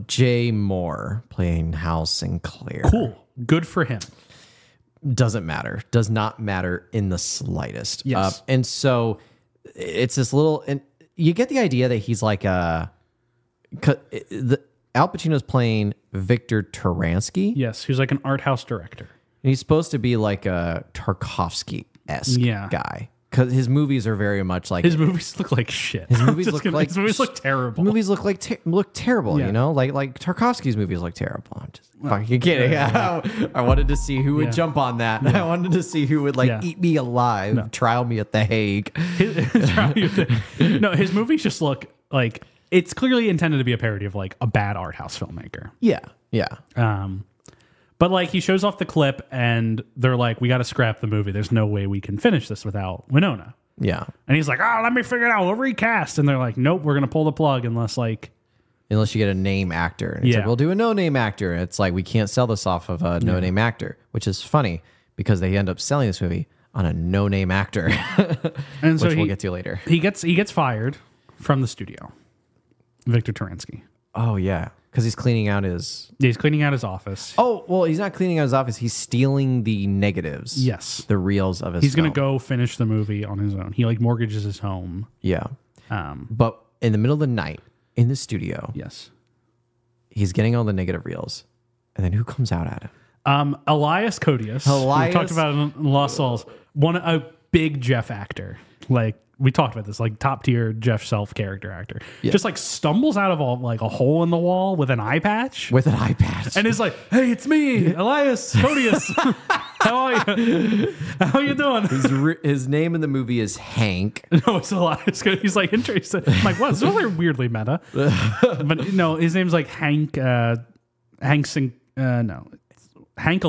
Jay Moore playing Hal Sinclair. Cool. Good for him. Doesn't matter. Does not matter in the slightest. Yes. And so it's this little... And you get the idea that he's like a... Al Pacino's playing Viktor Taransky. Yes, who's like an art house director. And he's supposed to be like a Tarkovsky-esque guy. Because his movies are very much like... His movies look like shit. His movies look terrible. Movies look terrible, you know? Like Tarkovsky's movies look terrible. I'm just fucking kidding. Yeah. I wanted to see who would jump on that. I wanted to see who would eat me alive, trial me at The Hague. His movies just look like... It's clearly intended to be a parody of like a bad art house filmmaker. Yeah. But like he shows off the clip and they're like, we got to scrap the movie. There's no way we can finish this without Winona. Yeah. And he's like, let me figure it out. We'll recast. And they're like, nope, we're going to pull the plug unless you get a name actor. And it's like, we'll do a no-name actor. And it's like, we can't sell this off of a no-name actor, which is funny because they end up selling this movie on a no-name actor, and so which we'll get to later. He gets fired from the studio. Viktor Taransky. Oh, yeah. Because he's cleaning out his... He's cleaning out his office. Oh, well, he's not cleaning out his office. He's stealing the negatives. Yes. The reels of his He's going to film. go finish the movie on his own. He like mortgages his home. Yeah. But in the middle of the night, in the studio, Yes. he's getting all the negative reels. And then who comes out at him? Elias Koteas. We talked about it in Lost Souls. A big Jeff actor. Like, we talked about this, like top tier Jeff Self character actor. Yeah. Just like stumbles out of a hole in the wall with an eye patch. With an eye patch. And is like, hey, it's me, Elias Koteas. How are you? How are you doing? His name in the movie is Hank. No, it's Elias. He's like interested. I'm like, what? It's really weirdly meta. But no, his name's like Hank. Hank Alino. Hank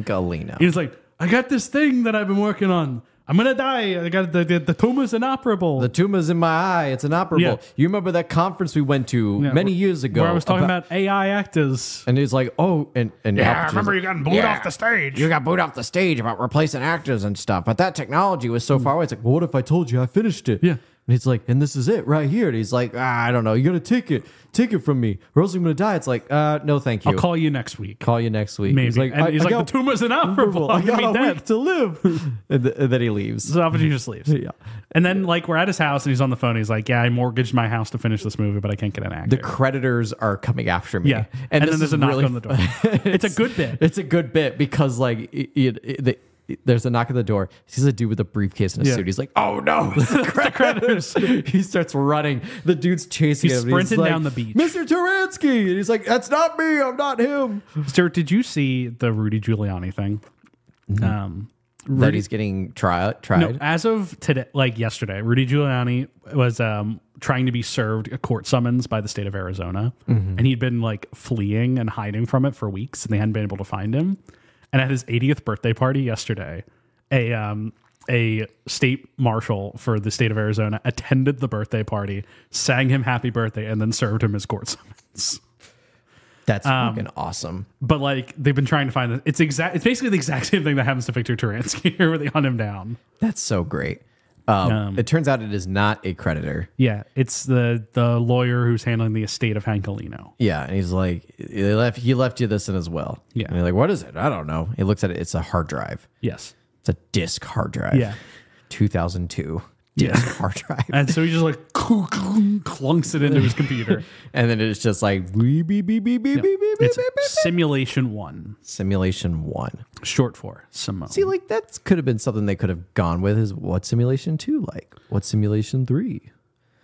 Alino. He's like, I got this thing that I've been working on. I'm gonna die. I got the tumor's inoperable. The tumor's in my eye. It's inoperable. Yeah. You remember that conference we went to many years ago? Where I was talking about AI actors. And he's like, oh, and I remember you got booed off the stage. You got booed off the stage about replacing actors and stuff. But that technology was so far away. It's like, well, what if I told you I finished it? Yeah. And he's like, and this is it right here. And he's like, I don't know. You got to take it from me, or else I'm going to die. It's like, no, thank you. I'll call you next week. Call you next week. Maybe. He's like, the tumor's inoperable. I got a dead. week to live. and then he leaves. So Al Pacino just leaves. Yeah. And then like we're at his house and he's on the phone. He's like, yeah, I mortgaged my house to finish this movie, but I can't get an actor. The creditors are coming after me. Yeah. And then there's a knock on the door. It's a good bit. It's a good bit because like there's a knock at the door. He sees a dude with a briefcase and a suit. He's like, oh no, the creditors. He starts running. The dude's chasing him. He's sprinting like, down the beach. Mr. Taransky. And he's like, that's not me. I'm not him. Stuart, did you see the Rudy Giuliani thing? That he's getting tried? No, as of today, like yesterday, Rudy Giuliani was trying to be served a court summons by the state of Arizona. And he'd been like fleeing and hiding from it for weeks and they hadn't been able to find him. And at his 80th birthday party yesterday, a state marshal for the state of Arizona attended the birthday party, sang him happy birthday, and then served him his court summons. That's fucking awesome. But like they've been trying to find this. It's basically the exact same thing that happens to Viktor Taransky where they hunt him down. That's so great. It turns out it is not a creditor. Yeah, it's the lawyer who's handling the estate of Hank Alino. Yeah, and he's like, he left you this in his will. Yeah. And you're like, what is it? I don't know. He looks at it. It's a hard drive. Yes. It's a disc hard drive. Yeah. 2002 disc hard drive. And so he just like clunks it into his computer. And then it's just like, beep, beep, beep, beep, beep, beep, beep, It's beep, beep. Simulation 1. Simulation 1. Short for Simone. See, like that could have been something they could have gone with. Is what's Simulation 2 like? What's Simulation 3?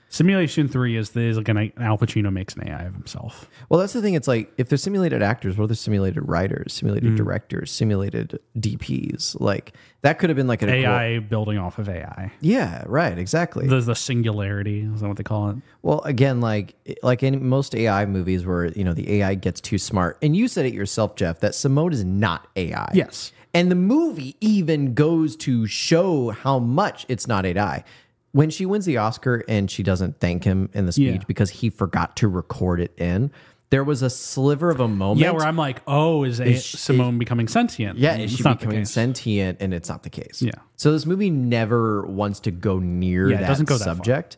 Simulation 3 is like an Al Pacino makes an AI of himself. Well, that's the thing. It's like if they're simulated actors, what are the simulated writers, simulated directors, simulated DPs? Like that could have been like an AI building off of AI. Yeah, right. Exactly. The singularity is that what they call it? Well, again, like in most AI movies where the AI gets too smart, and you said it yourself, Jeff, that Simone is not AI. Yes. And the movie even goes to show how much it's not AI. When she wins the Oscar and she doesn't thank him in the speech because he forgot to record it in, there was a sliver of a moment. Yeah, where I'm like, oh, is Simone becoming sentient? Yeah, is she becoming sentient? And it's not the case. Yeah. So this movie never wants to go near that doesn't go that subject.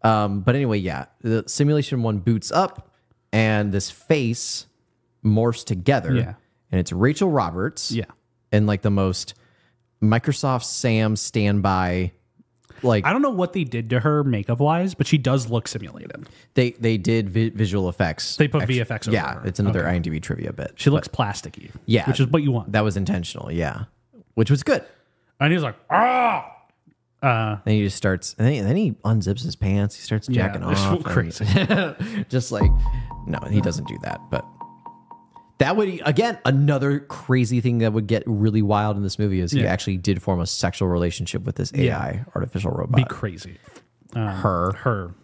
But anyway, the Simulation 1 boots up and this face morphs together. Yeah. And it's Rachel Roberts. Yeah. And like the most Microsoft Sam standby. Like, I don't know what they did to her makeup wise, but she does look simulated. They did visual effects. They put VFX over her. It's another IMDb trivia bit. She looks plasticky. Yeah. Which is what you want. That was intentional. Yeah. Which was good. And he was like, ah. Then he just starts, and then he unzips his pants. He starts jacking off. So crazy. Just like, no, he doesn't do that. But that would, again, another crazy thing that would get really wild in this movie is he actually did form a sexual relationship with this AI artificial robot. Be crazy. Her.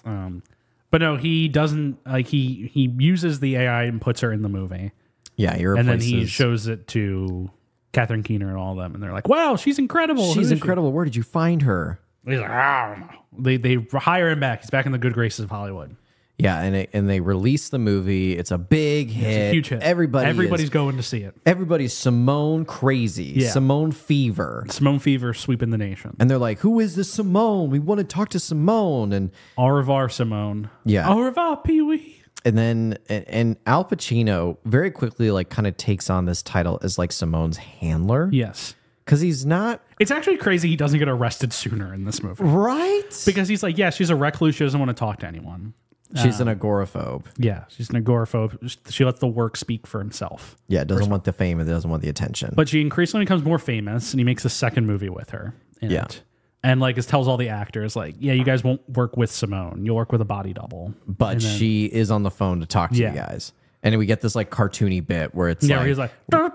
But no, he doesn't, like, he uses the AI and puts her in the movie. Yeah, and then he shows it to Catherine Keener and all of them, and they're like, wow, she's incredible. She's incredible. Where did you find her? He's like, I don't know. They hire him back. He's back in the good graces of Hollywood. Yeah, and they release the movie. It's a big hit. It's a huge hit. Everybody's going to see it. Everybody's Simone crazy. Yeah. Simone fever. Simone fever sweeping the nation. And they're like, who is this Simone? We want to talk to Simone. And au revoir, Simone. Yeah. Au revoir, Pee-wee. then and Al Pacino very quickly like kind of takes on this title as like Simone's handler. Yes. Because he's not... It's actually crazy he doesn't get arrested sooner in this movie. Right? Because he's like, yeah, she's a recluse. She doesn't want to talk to anyone. She's an agoraphobe. Yeah, she's an agoraphobe. She lets the work speak for himself. Yeah, doesn't want the fame and doesn't want the attention. But she increasingly becomes more famous, and he makes a second movie with her in it. And like tells all the actors, like, yeah, you guys won't work with Simone. You'll work with a body double. But she is on the phone to talk to you guys. And then we get this like cartoony bit where it's where he's like, he's like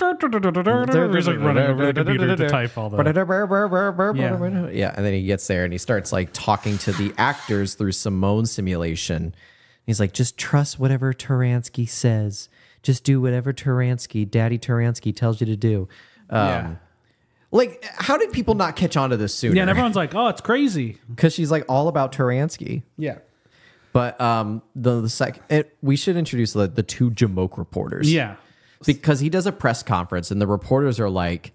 running over the computer to type all the... Yeah, and then he gets there and he starts like talking to the actors through Simone's simulation. He's like, just trust whatever Taransky says. Just do whatever Daddy Taransky tells you to do. Like, how did people not catch on to this sooner? Yeah, and everyone's like, oh, it's crazy. Because she's like all about Taransky. Yeah. But the second, we should introduce the two Jamoke reporters. Yeah. Because he does a press conference and the reporters are like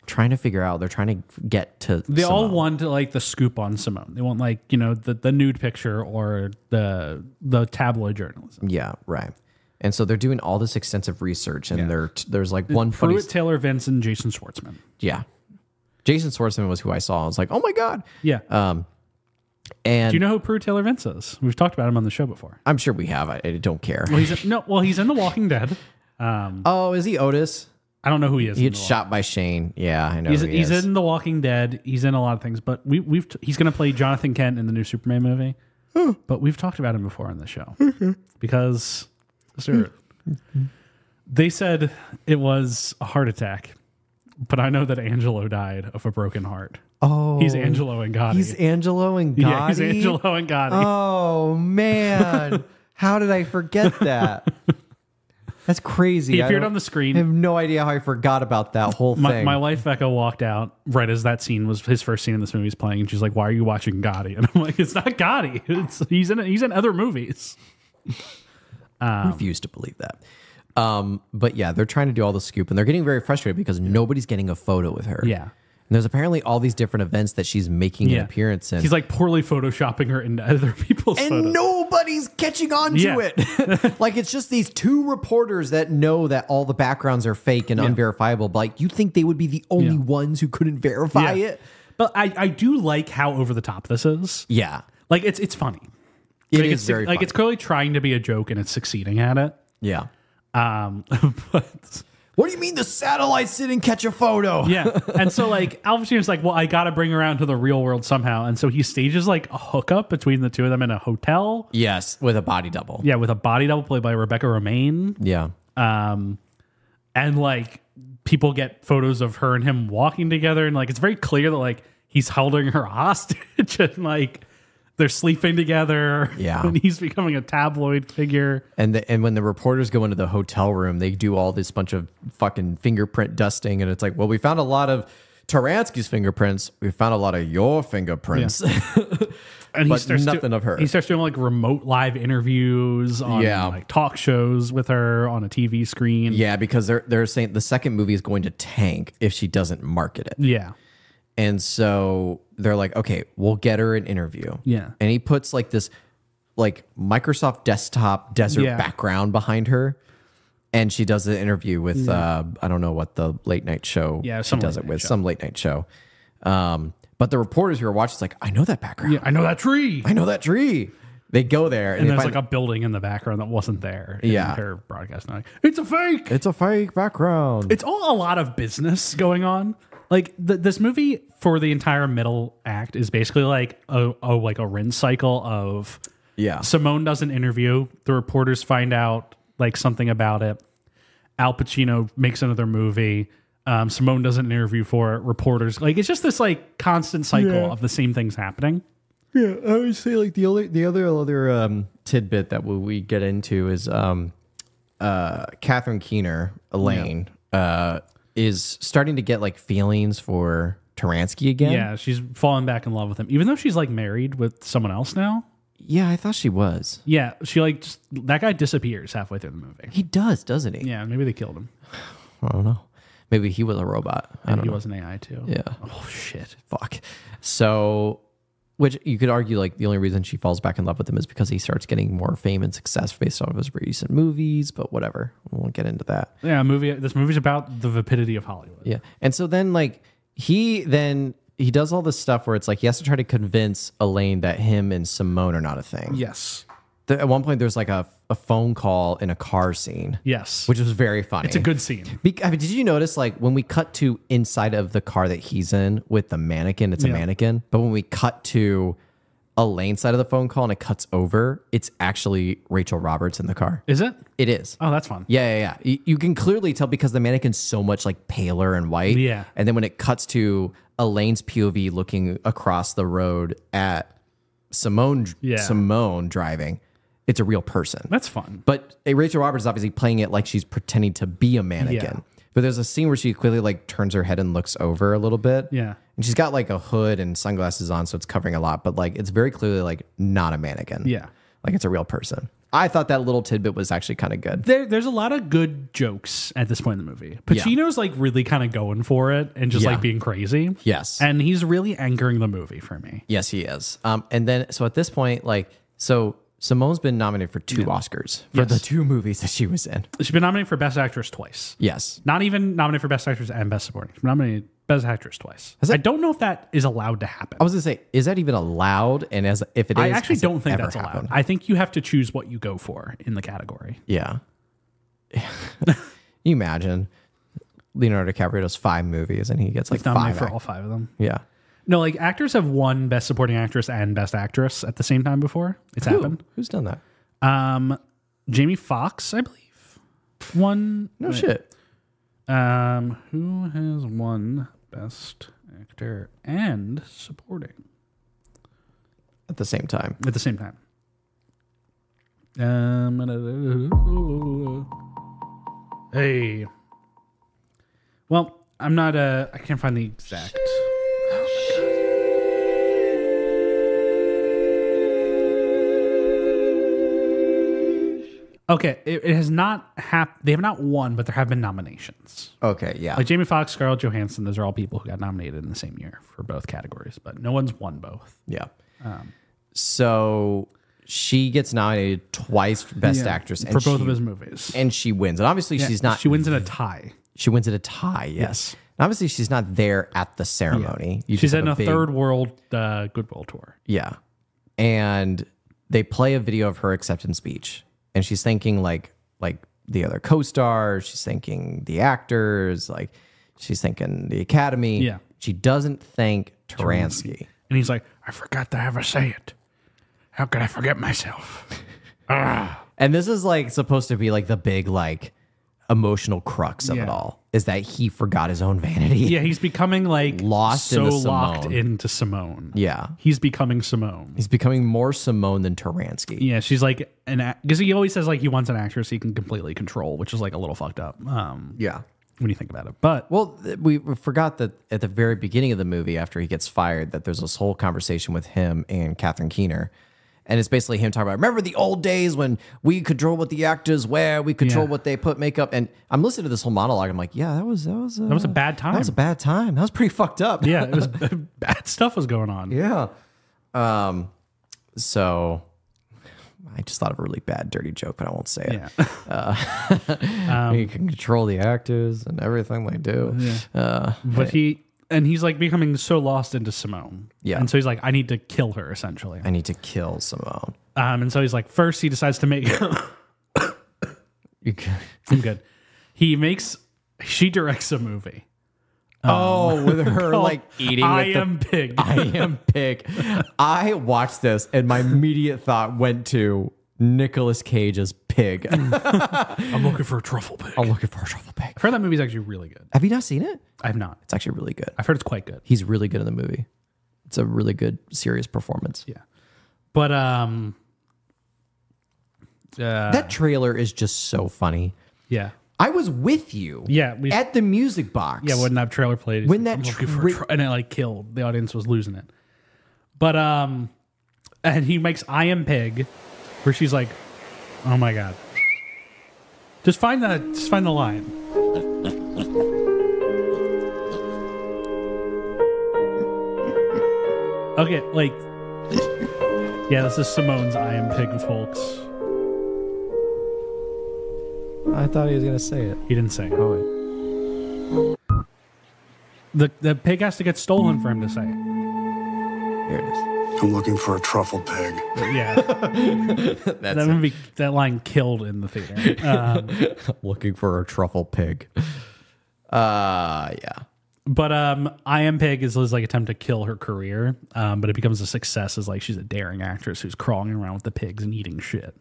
trying to figure out, they're trying to get to They Simone. all want like the scoop on Simone. They want like, you know, the nude picture or the tabloid journalism. Yeah, right. And so they're doing all this extensive research and there's like one Pruitt, Taylor Vince, and Jason Schwartzman. Yeah. Jason Schwartzman was who I saw. I was like, oh my God. Yeah. And do you know who Pruitt Taylor Vince is? We've talked about him on the show before. I'm sure we have. I don't care. Well, he's in The Walking Dead. Oh, is he Otis? I don't know who he is. He gets shot by Shane. Yeah, I know. He's in The Walking Dead. He's in a lot of things, but he's going to play Jonathan Kent in the new Superman movie. But we've talked about him before on the show because they said it was a heart attack, but I know that Angelo died of a broken heart. Oh, he's Angelo and Gotti. He's Angelo and Gotti. Yeah, he's Angelo and Gotti. Oh man, how did I forget that? That's crazy. He appeared on the screen. I have no idea how I forgot about that whole thing. My wife Becca walked out right as that scene was his first scene in this movie was playing, and she's like, "Why are you watching Gotti?" And I'm like, "It's not Gotti. He's in other movies." I refuse to believe that. But yeah, they're trying to do all the scoop, and they're getting very frustrated because nobody's getting a photo with her. Yeah. And there's apparently all these different events that she's making an appearance in. He's like poorly photoshopping her into other people's photos. And nobody's catching on to it. Like, it's just these two reporters that know that all the backgrounds are fake and unverifiable. But like, you think they would be the only ones who couldn't verify it? But I do like how over the top this is. Yeah. Like, it's funny. It like, is very funny. It's clearly trying to be a joke and it's succeeding at it. Yeah. But... What do you mean the satellites didn't catch a photo? Yeah. And so like Al Pacino's like, well, I got to bring her out to the real world somehow. And so he stages like a hookup between the two of them in a hotel. Yes, with a body double. Yeah, with a body double played by Rebecca Romaine. Yeah. And like people get photos of her and him walking together. And like it's very clear that like he's holding her hostage and like they're sleeping together. Yeah. And he's becoming a tabloid figure. And when the reporters go into the hotel room, they do all this bunch of fucking fingerprint dusting. And it's like, well, we found a lot of Taransky's fingerprints. We found a lot of your fingerprints. Yeah. And but nothing of her. He starts doing like remote live interviews on like talk shows with her on a TV screen. Yeah, because they're saying the second movie is going to tank if she doesn't market it. Yeah. And so they're like, okay, we'll get her an interview. Yeah. And he puts like this like Microsoft desktop desert background behind her. And she does an interview with, I don't know what the late night show she does it with, some late night show. But the reporters who are watching, it's like, I know that background. Yeah, I know that tree. I know that tree. They go there. And there's like a building in the background that wasn't there. Yeah. Her broadcast. Like, it's a fake. It's a fake background. It's all a lot of business going on. Like this movie for the entire middle act is basically like a rinse cycle of Simone does an interview, the reporters find out like something about it, Al Pacino makes another movie, Simone does an interview for it, reporters like it's just this like constant cycle of the same things happening. Yeah, I would say like the other tidbit that we get into is Catherine Keener, Elaine. Is starting to get like feelings for Taransky again. Yeah, she's falling back in love with him, even though she's like married with someone else now. Yeah, I thought she was. Yeah, she like that guy disappears halfway through the movie. He does, doesn't he? Yeah, maybe they killed him. I don't know. Maybe he was a robot. And he was an AI too. Yeah. Oh shit. Fuck. So Which you could argue, like, the only reason she falls back in love with him is because he starts getting more fame and success based on his recent movies, but whatever. We won't get into that. Yeah, this movie's about the vapidity of Hollywood. Yeah. And so then, like, he does all this stuff where it's like he has to try to convince Elaine that him and Simone are not a thing. Yes. At one point, there's like a phone call in a car scene. Yes. Which was very funny. It's a good scene. I mean, did you notice, like, when we cut to inside of the car that he's in with the mannequin, it's a mannequin. But when we cut to Elaine's side of the phone call and it cuts over, it's actually Rachel Roberts in the car. Is it? It is. Oh, that's fun. Yeah. You can clearly tell because the mannequin's so much like paler and white. Yeah. And then when it cuts to Elaine's POV looking across the road at Simone driving, it's a real person. That's fun. But Rachel Roberts is obviously playing it like she's pretending to be a mannequin. Yeah. But there's a scene where she clearly like turns her head and looks over a little bit. Yeah. And she's got like a hood and sunglasses on, so it's covering a lot. But like it's very clearly like not a mannequin. Yeah. Like it's a real person. I thought that little tidbit was actually kind of good. There's a lot of good jokes at this point in the movie. Pacino's like really kind of going for it and just like being crazy. Yes. And he's really anchoring the movie for me. Yes, he is. And then so at this point, like, so Simone's been nominated for 2 Oscars for the 2 movies that she was in. She's been nominated for Best Actress twice. Yes. Not even nominated for Best Actress and Best Supporting. She's been nominated Best Actress twice. I don't know if that is allowed to happen. I was going to say, is that even allowed? And if it is, I actually don't think that's happened? allowed. I think you have to choose what you go for in the category. Yeah. You imagine Leonardo DiCaprio does 5 movies and he gets like nominated 5 for all 5 of them. Yeah. No, like actors have won Best Supporting Actress and Best Actress at the same time before. It's happened. Who's done that? Jamie Foxx, I believe, won. No shit. Who has won Best Actor and Supporting At the same time. at the same time? Hey. Well, I'm not. I can't find the exact. Okay, it has not they have not won, but there have been nominations. Okay, yeah. Like Jamie Foxx, Scarlett Johansson, those are all people who got nominated in the same year for both categories, but no one's won both. Yeah. So she gets nominated twice for Best Actress for both of his movies. And she wins. And obviously she's not. She wins in a tie. She wins in a tie, yes. And obviously she's not there at the ceremony. Yeah. She's in a third world Goodwill tour. Yeah. And they play a video of her acceptance speech. And she's thanking like the other co-stars. She's thanking the actors. Like she's thanking the Academy. Yeah. She doesn't thank Taransky. And he's like, I forgot to ever say it. How could I forget myself? And this is like supposed to be like the big like emotional crux of it all. Is that he forgot his own vanity. Yeah, he's becoming like locked into Simone. Yeah. He's becoming Simone. He's becoming more Simone than Taransky. Yeah, she's like because he always says like he wants an actress he can completely control, which is like a little fucked up. Yeah. When you think about it. But we forgot that at the very beginning of the movie, after he gets fired, that there's this whole conversation with him and Catherine Keener. And it's basically him talking about, remember the old days when we control what the actors wear, we control what they put makeup. And I'm listening to this whole monologue. I'm like, yeah, that was a bad time. That was a bad time. That was pretty fucked up. Yeah, it was bad stuff was going on. Yeah. So I just thought of a really bad, dirty joke, but I won't say it. Yeah. You can control the actors and everything they do. Yeah. But he's like becoming so lost into Simone. Yeah. And so he's like, I need to kill her, essentially. I need to kill Simone. And so he's like, first he decides to make... I'm good. She directs a movie. With her like eating I Am Pig. I Am Pig. I watched this and my immediate thought went to Nicolas Cage's Pig. I'm looking for a truffle pig. I'm looking for a truffle pig. I've heard that movie's actually really good. Have you not seen it? I have not. It's actually really good. I've heard it's quite good. He's really good in the movie. It's a really good, serious performance. Yeah. But that trailer is just so funny. Yeah. I was with you. Yeah, at the music box. Yeah, when that trailer played, when like, that and it like killed. The audience was losing it. But and he makes I Am Pig, where she's like, "Oh my god." Just find the line. Okay, like Yeah, this is Simone's I Am Pig, folks. I thought he was going to say it. He didn't say it. Oh, wait. The pig has to get stolen for him to say it. Here it is. I'm looking for a truffle pig. Yeah. That's that line killed in the theater. looking for a truffle pig. Yeah. But I Am Pig is Liz's like attempt to kill her career, but it becomes a success as like she's a daring actress who's crawling around with the pigs and eating shit.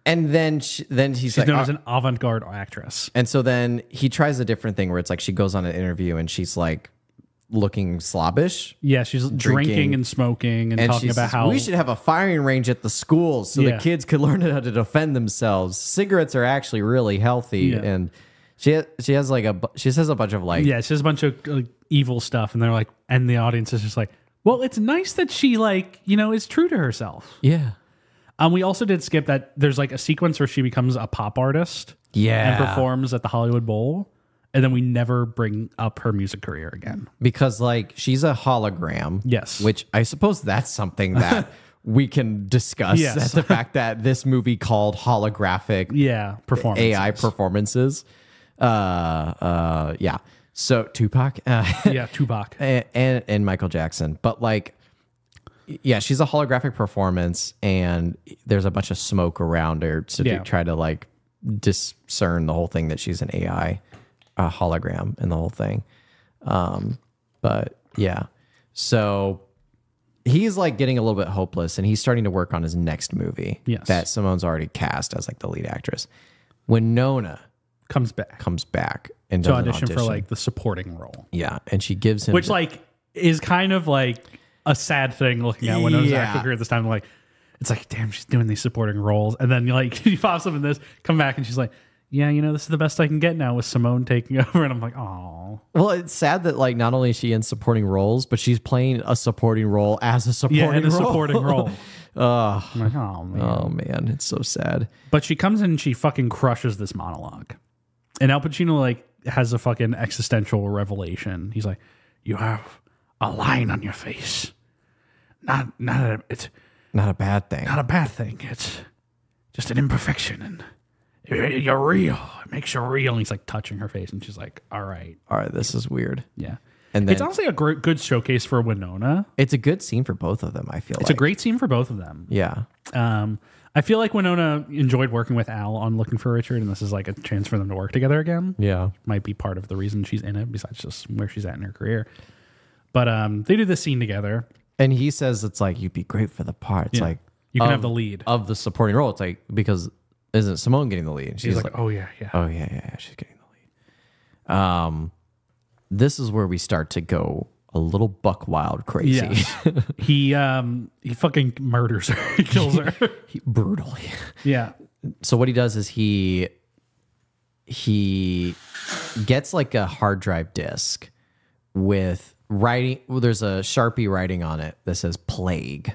And then she's like, known as an avant-garde actress. And so then he tries a different thing where it's like she goes on an interview and she's like looking slobbish. Yeah, she's drinking and smoking and talking about how we should have a firing range at the schools so the kids could learn how to defend themselves. Cigarettes are actually really healthy, and she says a bunch of like she says a bunch of evil stuff, and they're like, and the audience is just like, well, it's nice that she like is true to herself. Yeah. We also did skip that there's like a sequence where she becomes a pop artist. Yeah. And performs at the Hollywood Bowl. And then we never bring up her music career again. Because like she's a hologram. Yes. Which I suppose that's something that we can discuss. Yes. That's the fact that this movie called holographic performances. AI performances. Yeah. So Tupac. Tupac. And Michael Jackson. But like, yeah, she's a holographic performance, and there's a bunch of smoke around her to try to like discern the whole thing that she's an AI hologram and the whole thing. But yeah, so he's like getting a little bit hopeless, and he's starting to work on his next movie that Simone's already cast as like the lead actress. Winona comes back and to does audition for like the supporting role. Yeah, and she gives him which like is kind of like a sad thing looking at Winona's acting career at this time. Like, it's like, damn, she's doing these supporting roles. And then like she pops up in this, come back, and she's like, yeah, this is the best I can get now with Simone taking over. And I'm like, oh. Well, it's sad that like not only is she in supporting roles, but she's playing a supporting role as a supporting role. Supporting role. I'm like, oh man. Oh man, it's so sad. But she comes in and she fucking crushes this monologue. And Al Pacino like has a fucking existential revelation. He's like, you have a line on your face. It's not a bad thing. Not a bad thing. It's just an imperfection, and you're real. It makes you real. And he's like touching her face, and she's like, all right, this is weird. Yeah. And then, it's honestly a good showcase for Winona. It's a good scene for both of them, I feel it's a great scene for both of them. Yeah. I feel like Winona enjoyed working with Al on Looking for Richard, and this is like a chance for them to work together again. Yeah. Might be part of the reason she's in it, besides just where she's at in her career. But they do this scene together. And he says it's like, you'd be great for the part. It's like, you can have the lead of the supporting role. It's like, because isn't Simone getting the lead? And she's like, oh yeah. Oh yeah, she's getting the lead. This is where we start to go a little buck wild crazy. Yeah. He fucking murders her. He kills her. Brutally. Yeah. So what he does is he gets like a hard drive disk with writing. Well, there's a Sharpie writing on it that says plague.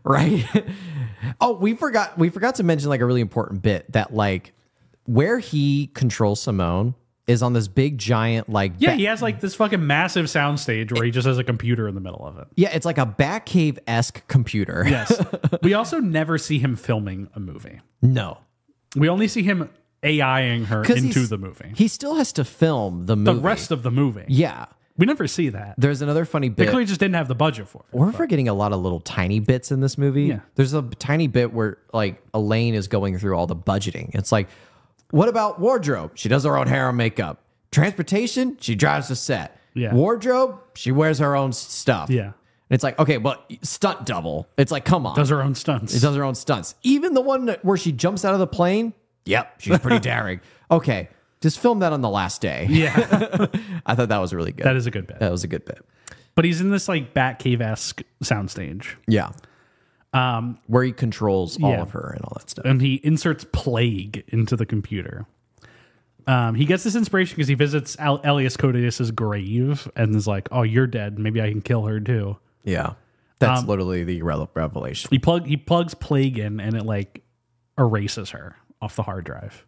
Right. Oh, we forgot to mention like a really important bit that like where he controls Simone is on this big giant like he has like this fucking massive soundstage where he just has a computer in the middle of it. Yeah, it's like a Batcave-esque computer. Yes. We also never see him filming a movie. No. We only see him AIing her into the movie. He still has to film the movie. The rest of the movie. Yeah. We never see that. There's another funny bit. They clearly just didn't have the budget for it. We're forgetting a lot of little tiny bits in this movie. Yeah. There's a tiny bit where like Elaine is going through all the budgeting. It's like, what about wardrobe? She does her own hair and makeup. Transportation? She drives the set. Yeah. Wardrobe? She wears her own stuff. Yeah. And it's like, okay, but stunt double. It's like, come on. Does her own stunts. It does her own stunts. Even the one where she jumps out of the plane. Yep. She's pretty daring. Okay. Just film that on the last day. Yeah. I thought that was really good. That is a good bit. That was a good bit. But he's in this like Batcave-esque soundstage. Yeah. Where he controls all of her and all that stuff. And he inserts plague into the computer. He gets this inspiration because he visits Elias Koteas' grave and is like, oh, you're dead. Maybe I can kill her too. Yeah. That's literally the revelation. He plugs plague in and it like erases her off the hard drive.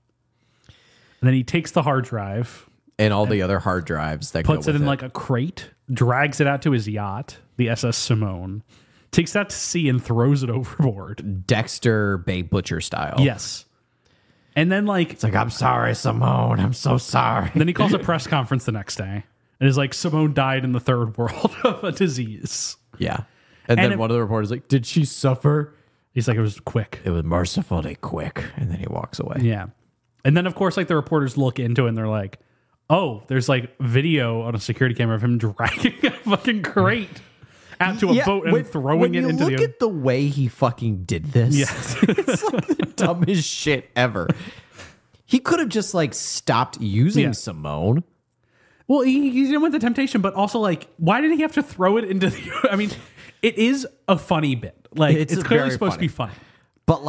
And then he takes the hard drive and all the other hard drives that puts go it with in like a crate drags it out to his yacht, the SS Simone, takes that to sea and throws it overboard. Dexter Bay Butcher style. Yes. And then it's like, I'm sorry, Simone. I'm so sorry. Then he calls a press conference the next day and is like, Simone died in the third world of a disease. Yeah. And then one of the reporters like, did she suffer? He's like, it was quick. It was mercifully quick. And then he walks away. Yeah. And then, of course, the reporters look into it and they're like, oh, there's video on a security camera of him dragging a fucking crate out to a boat and throwing it into the ocean. Look at the way he fucking did this. Yes. It's the dumbest shit ever. He could have just stopped using Simone. Well, he didn't want the temptation, but also why did he have to throw it into the? I mean, it is a funny bit. It's clearly supposed to be funny. But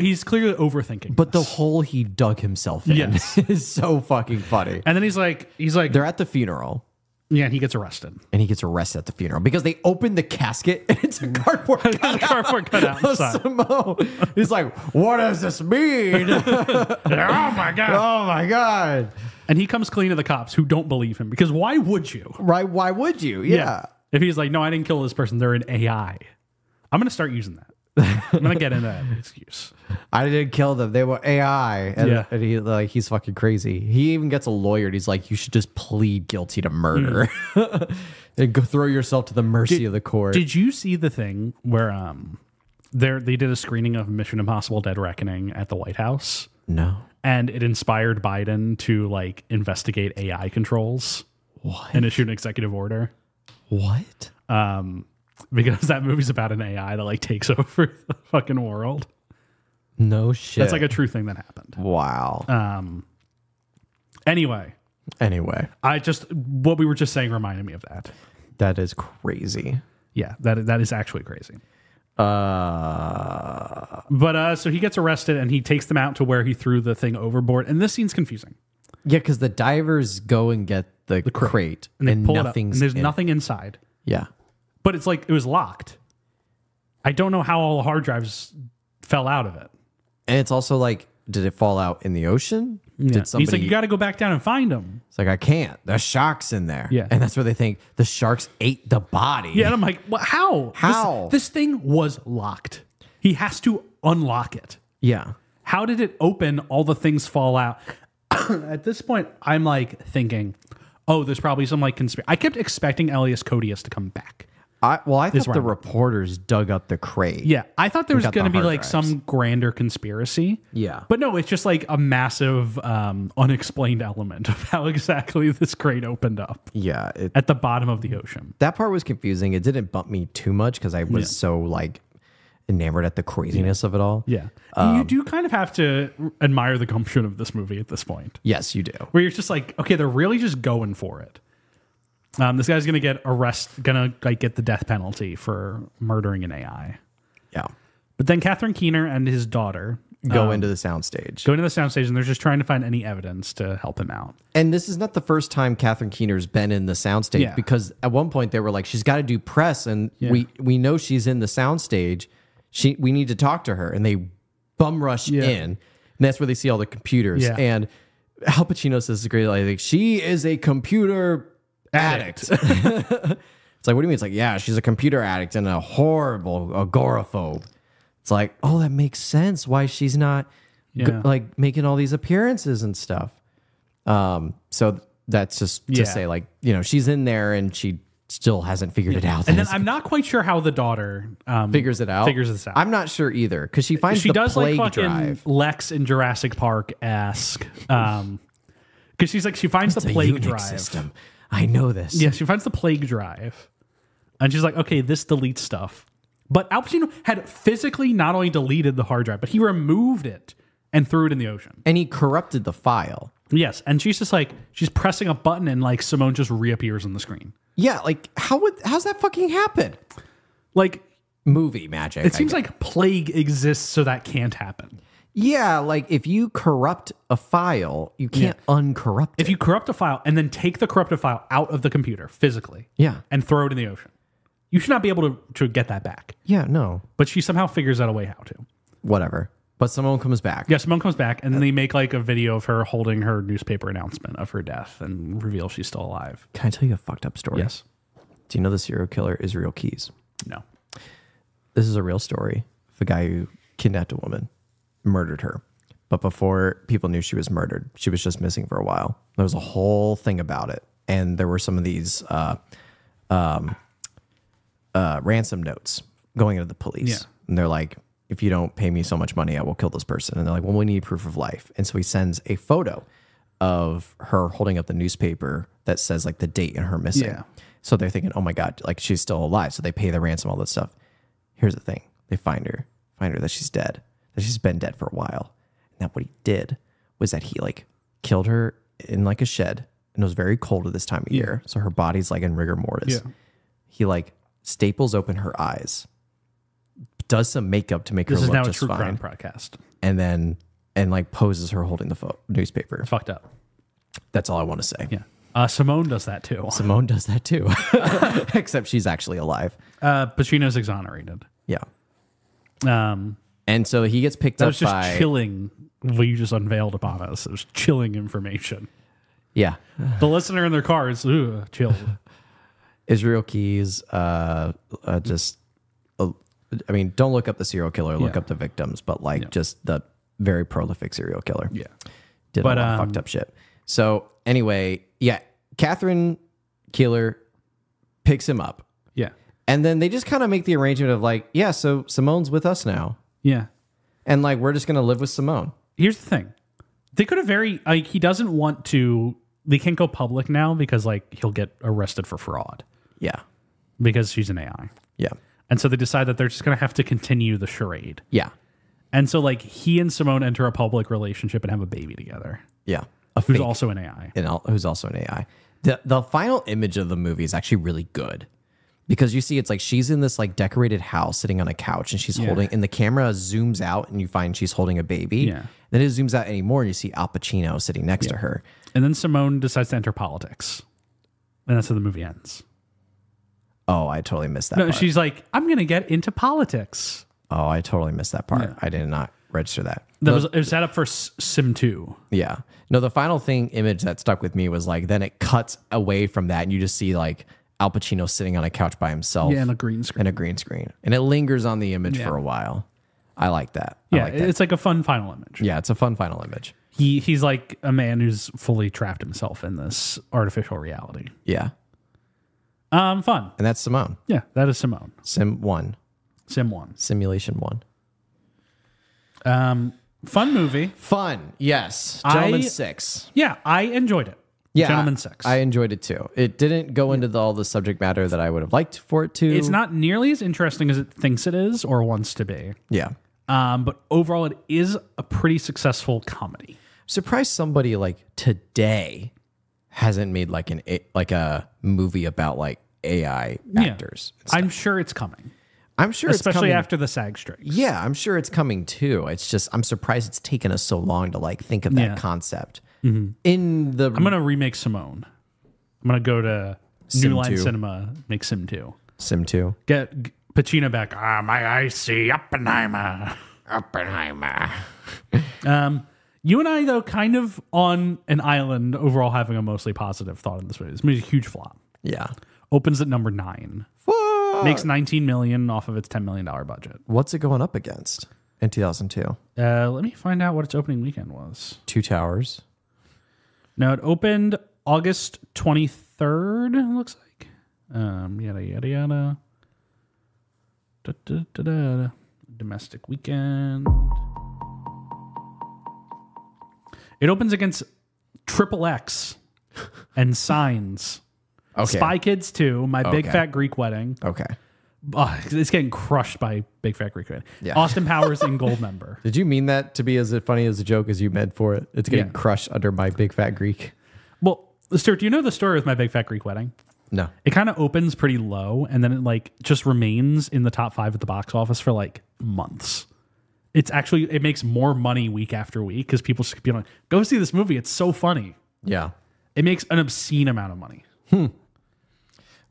he's clearly overthinking. But the hole he dug himself in is so fucking funny. And then he's like, they're at the funeral. Yeah, and he gets arrested. And he gets arrested at the funeral because they open the casket and it's a cardboard cutout inside. Simone. He's like, what does this mean? Oh my God. Oh my God. And he comes clean to the cops who don't believe him because why would you? Right? Why would you? Yeah. If he's like, no, I didn't kill this person. They're an AI. I'm going to start using that. I'm going to get into that excuse. I didn't kill them. They were AI. And he's fucking crazy. He even gets a lawyer and he's like, you should just plead guilty to murder and go throw yourself to the mercy of the court. Did you see the thing where they did a screening of Mission Impossible Dead Reckoning at the White House? No. And it inspired Biden to investigate AI controls. What? And issue an executive order. What? Because that movie's about an AI that takes over the fucking world. No shit. That's a true thing that happened. Wow. Anyway. What we were just saying reminded me of that. That is crazy. Yeah, that is actually crazy. But so he gets arrested and he takes them out to where he threw the thing overboard. And this scene's confusing. Yeah, because the divers go and get the crate and they pull it up, nothing's and there's nothing inside. Yeah. But it's it was locked. I don't know how all the hard drives fell out of it. And it's also did it fall out in the ocean? Yeah. Did somebody... He's like, you got to go back down and find them. It's I can't. There's sharks in there. Yeah. And that's where they think the sharks ate the body. Yeah, and I'm like, how? How? This thing was locked. He has to unlock it. Yeah. How did it open? All the things fall out. At this point, I'm thinking, oh, there's probably some conspiracy. I kept expecting Elias Codius to come back. I thought the reporters dug up the crate. Yeah, I thought there was going to be drives. some grander conspiracy. Yeah. But no, it's just a massive unexplained element of how exactly this crate opened up. Yeah. At the bottom of the ocean. That part was confusing. It didn't bump me too much because I was so enamored at the craziness of it all. Yeah. You do kind of have to admire the gumption of this movie at this point. Yes, you do. Where you're just okay, they're really just going for it. This guy's gonna get get the death penalty for murdering an AI. Yeah. But then Catherine Keener and his daughter go into the soundstage. And they're just trying to find any evidence to help him out. And this is not the first time Catherine Keener's been in the soundstage because at one point they were like, she's got to do press, and we know she's in the soundstage. We need to talk to her, and they bum rush in, and that's where they see all the computers. Yeah. And Al Pacino says, "Great, she is a computer addict." It's what do you mean? It's yeah, she's a computer addict and a horrible agoraphobe. It's oh, that makes sense why she's not making all these appearances and stuff. So that's just to say she's in there and she still hasn't figured it out. And then I'm not quite sure how the daughter figures this out. I'm not sure either because she finds the plague drive. Lex in Jurassic Park-esque. Because she finds the plague drive system. I know this. Yeah, she finds the plague drive. And she's like, okay, this deletes stuff. But Al Pacino had physically not only deleted the hard drive, but he removed it and threw it in the ocean. And he corrupted the file. Yes. And she's just she's pressing a button and Simone just reappears on the screen. Yeah, how's that fucking happen? Movie magic. It seems plague exists so that can't happen. Yeah, if you corrupt a file, you can't uncorrupt it. If you corrupt a file and then take the corrupted file out of the computer physically and throw it in the ocean, you should not be able to get that back. Yeah, no. But she somehow figures out a way how to. Whatever. But Simone comes back. Yeah, Simone comes back, and then they make a video of her holding her newspaper announcement of her death and reveal she's still alive. Can I tell you a fucked up story? Yes. Do you know the serial killer Israel Keys? No. This is a real story of a guy who kidnapped a woman, murdered her. But before people knew she was murdered, she was just missing for a while. There was a whole thing about it. And there were some of these ransom notes going into the police. Yeah. And they're like, if you don't pay me so much money, I will kill this person. And they're like, well, we need proof of life. And so he sends a photo of her holding up the newspaper that says like the date and her missing. Yeah. So they're thinking, oh my God, like she's still alive. So they pay the ransom, all this stuff. Here's the thing. They find her that she's dead, that she's been dead for a while. And that what he did was that he like killed her in like a shed, and it was very cold at this time of year. So her body's like in rigor mortis. Yeah. He like staples open her eyes, does some makeup to make her look just fine. This is now a true crime podcast. And like poses her holding the newspaper. It's fucked up. That's all I want to say. Yeah. Simone does that too. Simone does that too. Except she's actually alive. Pacino's exonerated. Yeah. And so he gets picked up by... That was just chilling what you just unveiled upon us. It was chilling information. Yeah. The listener in their car is chilled. Israel Keys, don't look up the serial killer, look up the victims, but just the very prolific serial killer. Yeah. Did a lot of fucked up shit. So anyway, Catherine Keeler picks him up. Yeah. And then they just kind of make the arrangement of like, yeah, so Simone's with us now. Yeah. And like, we're just going to live with Simone. Here's the thing. They could have he doesn't want to, they can't go public now because like he'll get arrested for fraud. Yeah. Because she's an AI. Yeah. And so they decide that they're just going to have to continue the charade. Yeah. And so like he and Simone enter a public relationship and have a baby together. Yeah. Who's also an AI. Who's also an AI. The final image of the movie is actually really good. Because you see, it's like she's in this like decorated house sitting on a couch and she's holding, and the camera zooms out and you find she's holding a baby. Yeah. Then it zooms out anymore and you see Al Pacino sitting next to her. And then Simone decides to enter politics. And that's how the movie ends. Oh, I totally missed that part. She's like, I'm going to get into politics. Oh, I totally missed that part. Yeah. I did not register that. It was set up for Sim 2. Yeah. No, the final image that stuck with me was like, then it cuts away from that and you just see like Al Pacino sitting on a couch by himself. Yeah, and a green screen. And it lingers on the image for a while. I like that. It's like a fun final image. Yeah, it's a fun final image. He's like a man who's fully trapped himself in this artificial reality. Yeah. Fun. And that's Simone. Yeah, that is Simone. Sim 1. Simulation 1. Fun movie. Fun, yes. Gentleman 6. Yeah, I enjoyed it. Yeah, Gentleman 6. I enjoyed it too. It didn't go into all the subject matter that I would have liked for it to. It's not nearly as interesting as it thinks it is or wants to be. Yeah. But overall, it is a pretty successful comedy. I'm surprised somebody like today hasn't made like a movie about like AI actors. I'm sure it's coming. I'm sure especially it's coming. After the SAG strikes. Yeah, I'm sure it's coming too. It's just I'm surprised it's taken us so long to like think of that concept. Mm-hmm. I'm gonna remake Simone. I'm gonna go to New Line Cinema, make Sim 2. Sim 2. Get Pacino back. My eyes see Oppenheimer. You and I, though, kind of on an island overall having a mostly positive thought in this movie. This movie's a huge flop. Yeah. Opens at number 9. What? Makes $19 million off of its $10 million budget. What's it going up against in 2002? Let me find out what its opening weekend was. Two Towers. No, it opened August 23rd, it looks like. Yada, yada, yada. Da. Domestic weekend. It opens against Triple X and Signs. Okay. Spy Kids 2, My Big Fat Greek Wedding. Okay. It's getting crushed by Big Fat Greek Wedding. Yeah. Austin Powers and Goldmember. Did you mean that to be as funny as a joke as you meant for it? It's getting crushed under My Big Fat Greek. Well, Stuart, do you know the story with My Big Fat Greek Wedding? No. It kind of opens pretty low and then it like just remains in the top 5 at the box office for like months. It makes more money week after week because people just be like, go see this movie. It's so funny. Yeah. It makes an obscene amount of money.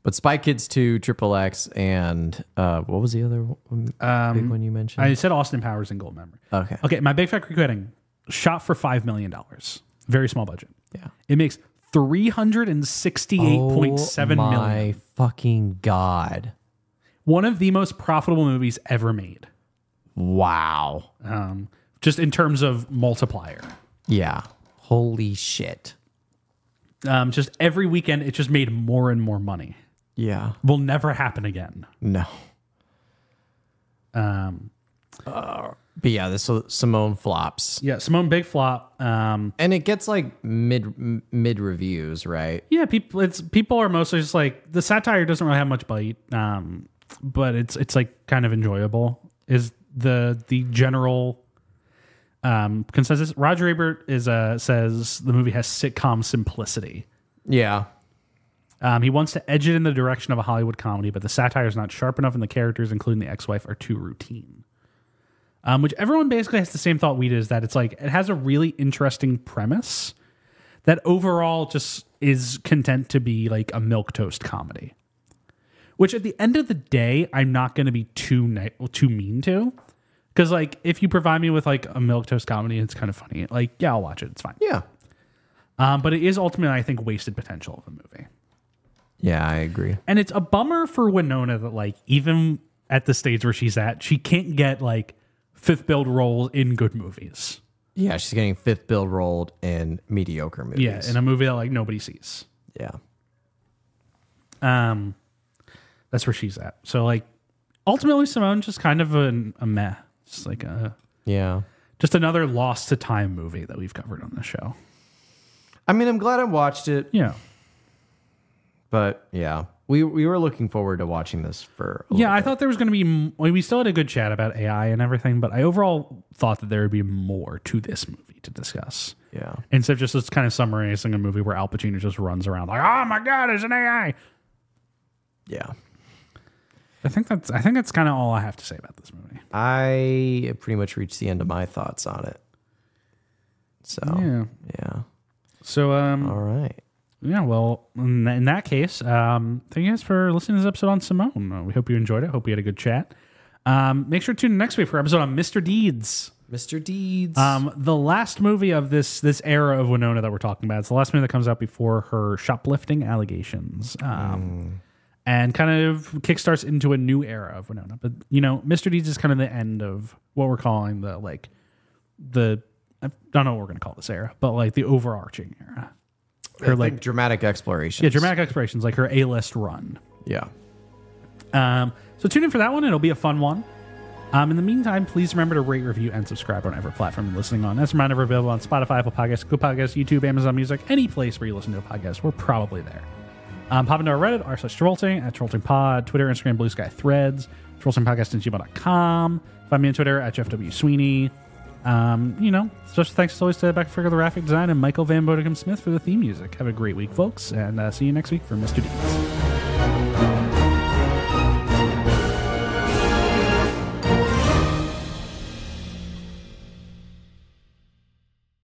But Spy Kids 2, Triple X, and what was the other big one you mentioned? I said Austin Powers and Goldmember. Okay. My Big Fat Greek Wedding shot for $5 million. Very small budget. Yeah. It makes $368.7 million. My fucking God. One of the most profitable movies ever made. Wow. Just in terms of multiplier. Yeah. Holy shit. Just every weekend, it just made more and more money. Yeah. Will never happen again. No. But yeah, this Simone flops. Yeah, Simone big flop. And it gets like mid reviews, right? Yeah, people are mostly just like, the satire doesn't really have much bite, but it's like kind of enjoyable. Is the general consensus? Roger Ebert says the movie has sitcom simplicity. Yeah. He wants to edge it in the direction of a Hollywood comedy, but the satire is not sharp enough, and the characters, including the ex-wife, are too routine. Which everyone basically has the same thought we did, is that it's like, it has a really interesting premise that overall just is content to be like a milquetoast comedy. Which at the end of the day, I'm not going to be too mean to. Because like, if you provide me with like a milquetoast comedy, it's kind of funny. Like, yeah, I'll watch it. It's fine. Yeah. But it is ultimately, I think, wasted potential of the movie. Yeah, I agree. And it's a bummer for Winona that like, even at the stage where she's at, she can't get like fifth build roles in good movies. Yeah, she's getting fifth build rolled in mediocre movies. Yeah, in a movie that like nobody sees. Yeah. That's where she's at. So like, ultimately, Simone's just kind of a meh. Just like just another lost to time movie that we've covered on the show. I mean, I'm glad I watched it. Yeah. But yeah, we were looking forward to watching this for a Yeah, I bit. thought there was going to be... we still had a good chat about AI and everything, but I overall thought that there would be more to this movie to discuss. Yeah. Instead of just this kind of summarizing a movie where Al Pacino just runs around like, oh my God, it's an AI. Yeah. I think that's kind of all I have to say about this movie. I pretty much reached the end of my thoughts on it. So, yeah. So, all right. Yeah, well, in that case, thank you guys for listening to this episode on Simone. We hope you enjoyed it. Hope we had a good chat. Make sure to tune in next week for an episode on Mr. Deeds. Mr. Deeds. The last movie of this era of Winona that we're talking about. It's the last movie that comes out before her shoplifting allegations. And kind of kickstarts into a new era of Winona. But, Mr. Deeds is kind of the end of what we're calling I don't know what we're going to call this era, but like the overarching era. Her like dramatic explorations. Yeah, dramatic explorations, like her A-list run. Yeah. So tune in for that one. It'll be a fun one. In the meantime, please remember to rate, review, and subscribe on whatever platform you're listening on. As a reminder, we're available on Spotify, Apple Podcasts, Google Podcasts, YouTube, Amazon Music, any place where you listen to a podcast. We're probably there. Pop into our Reddit, r/Travolting, @TravoltingPod, Twitter, Instagram, BlueSky, Threads, TravoltingPodcast@gmail.com. Find me on Twitter @JeffWSweeney. Special thanks as always to Becca Fricker, the graphic design, and Michael Van Bodegum Smith for the theme music. Have a great week, folks, and see you next week for Mr. Deeds.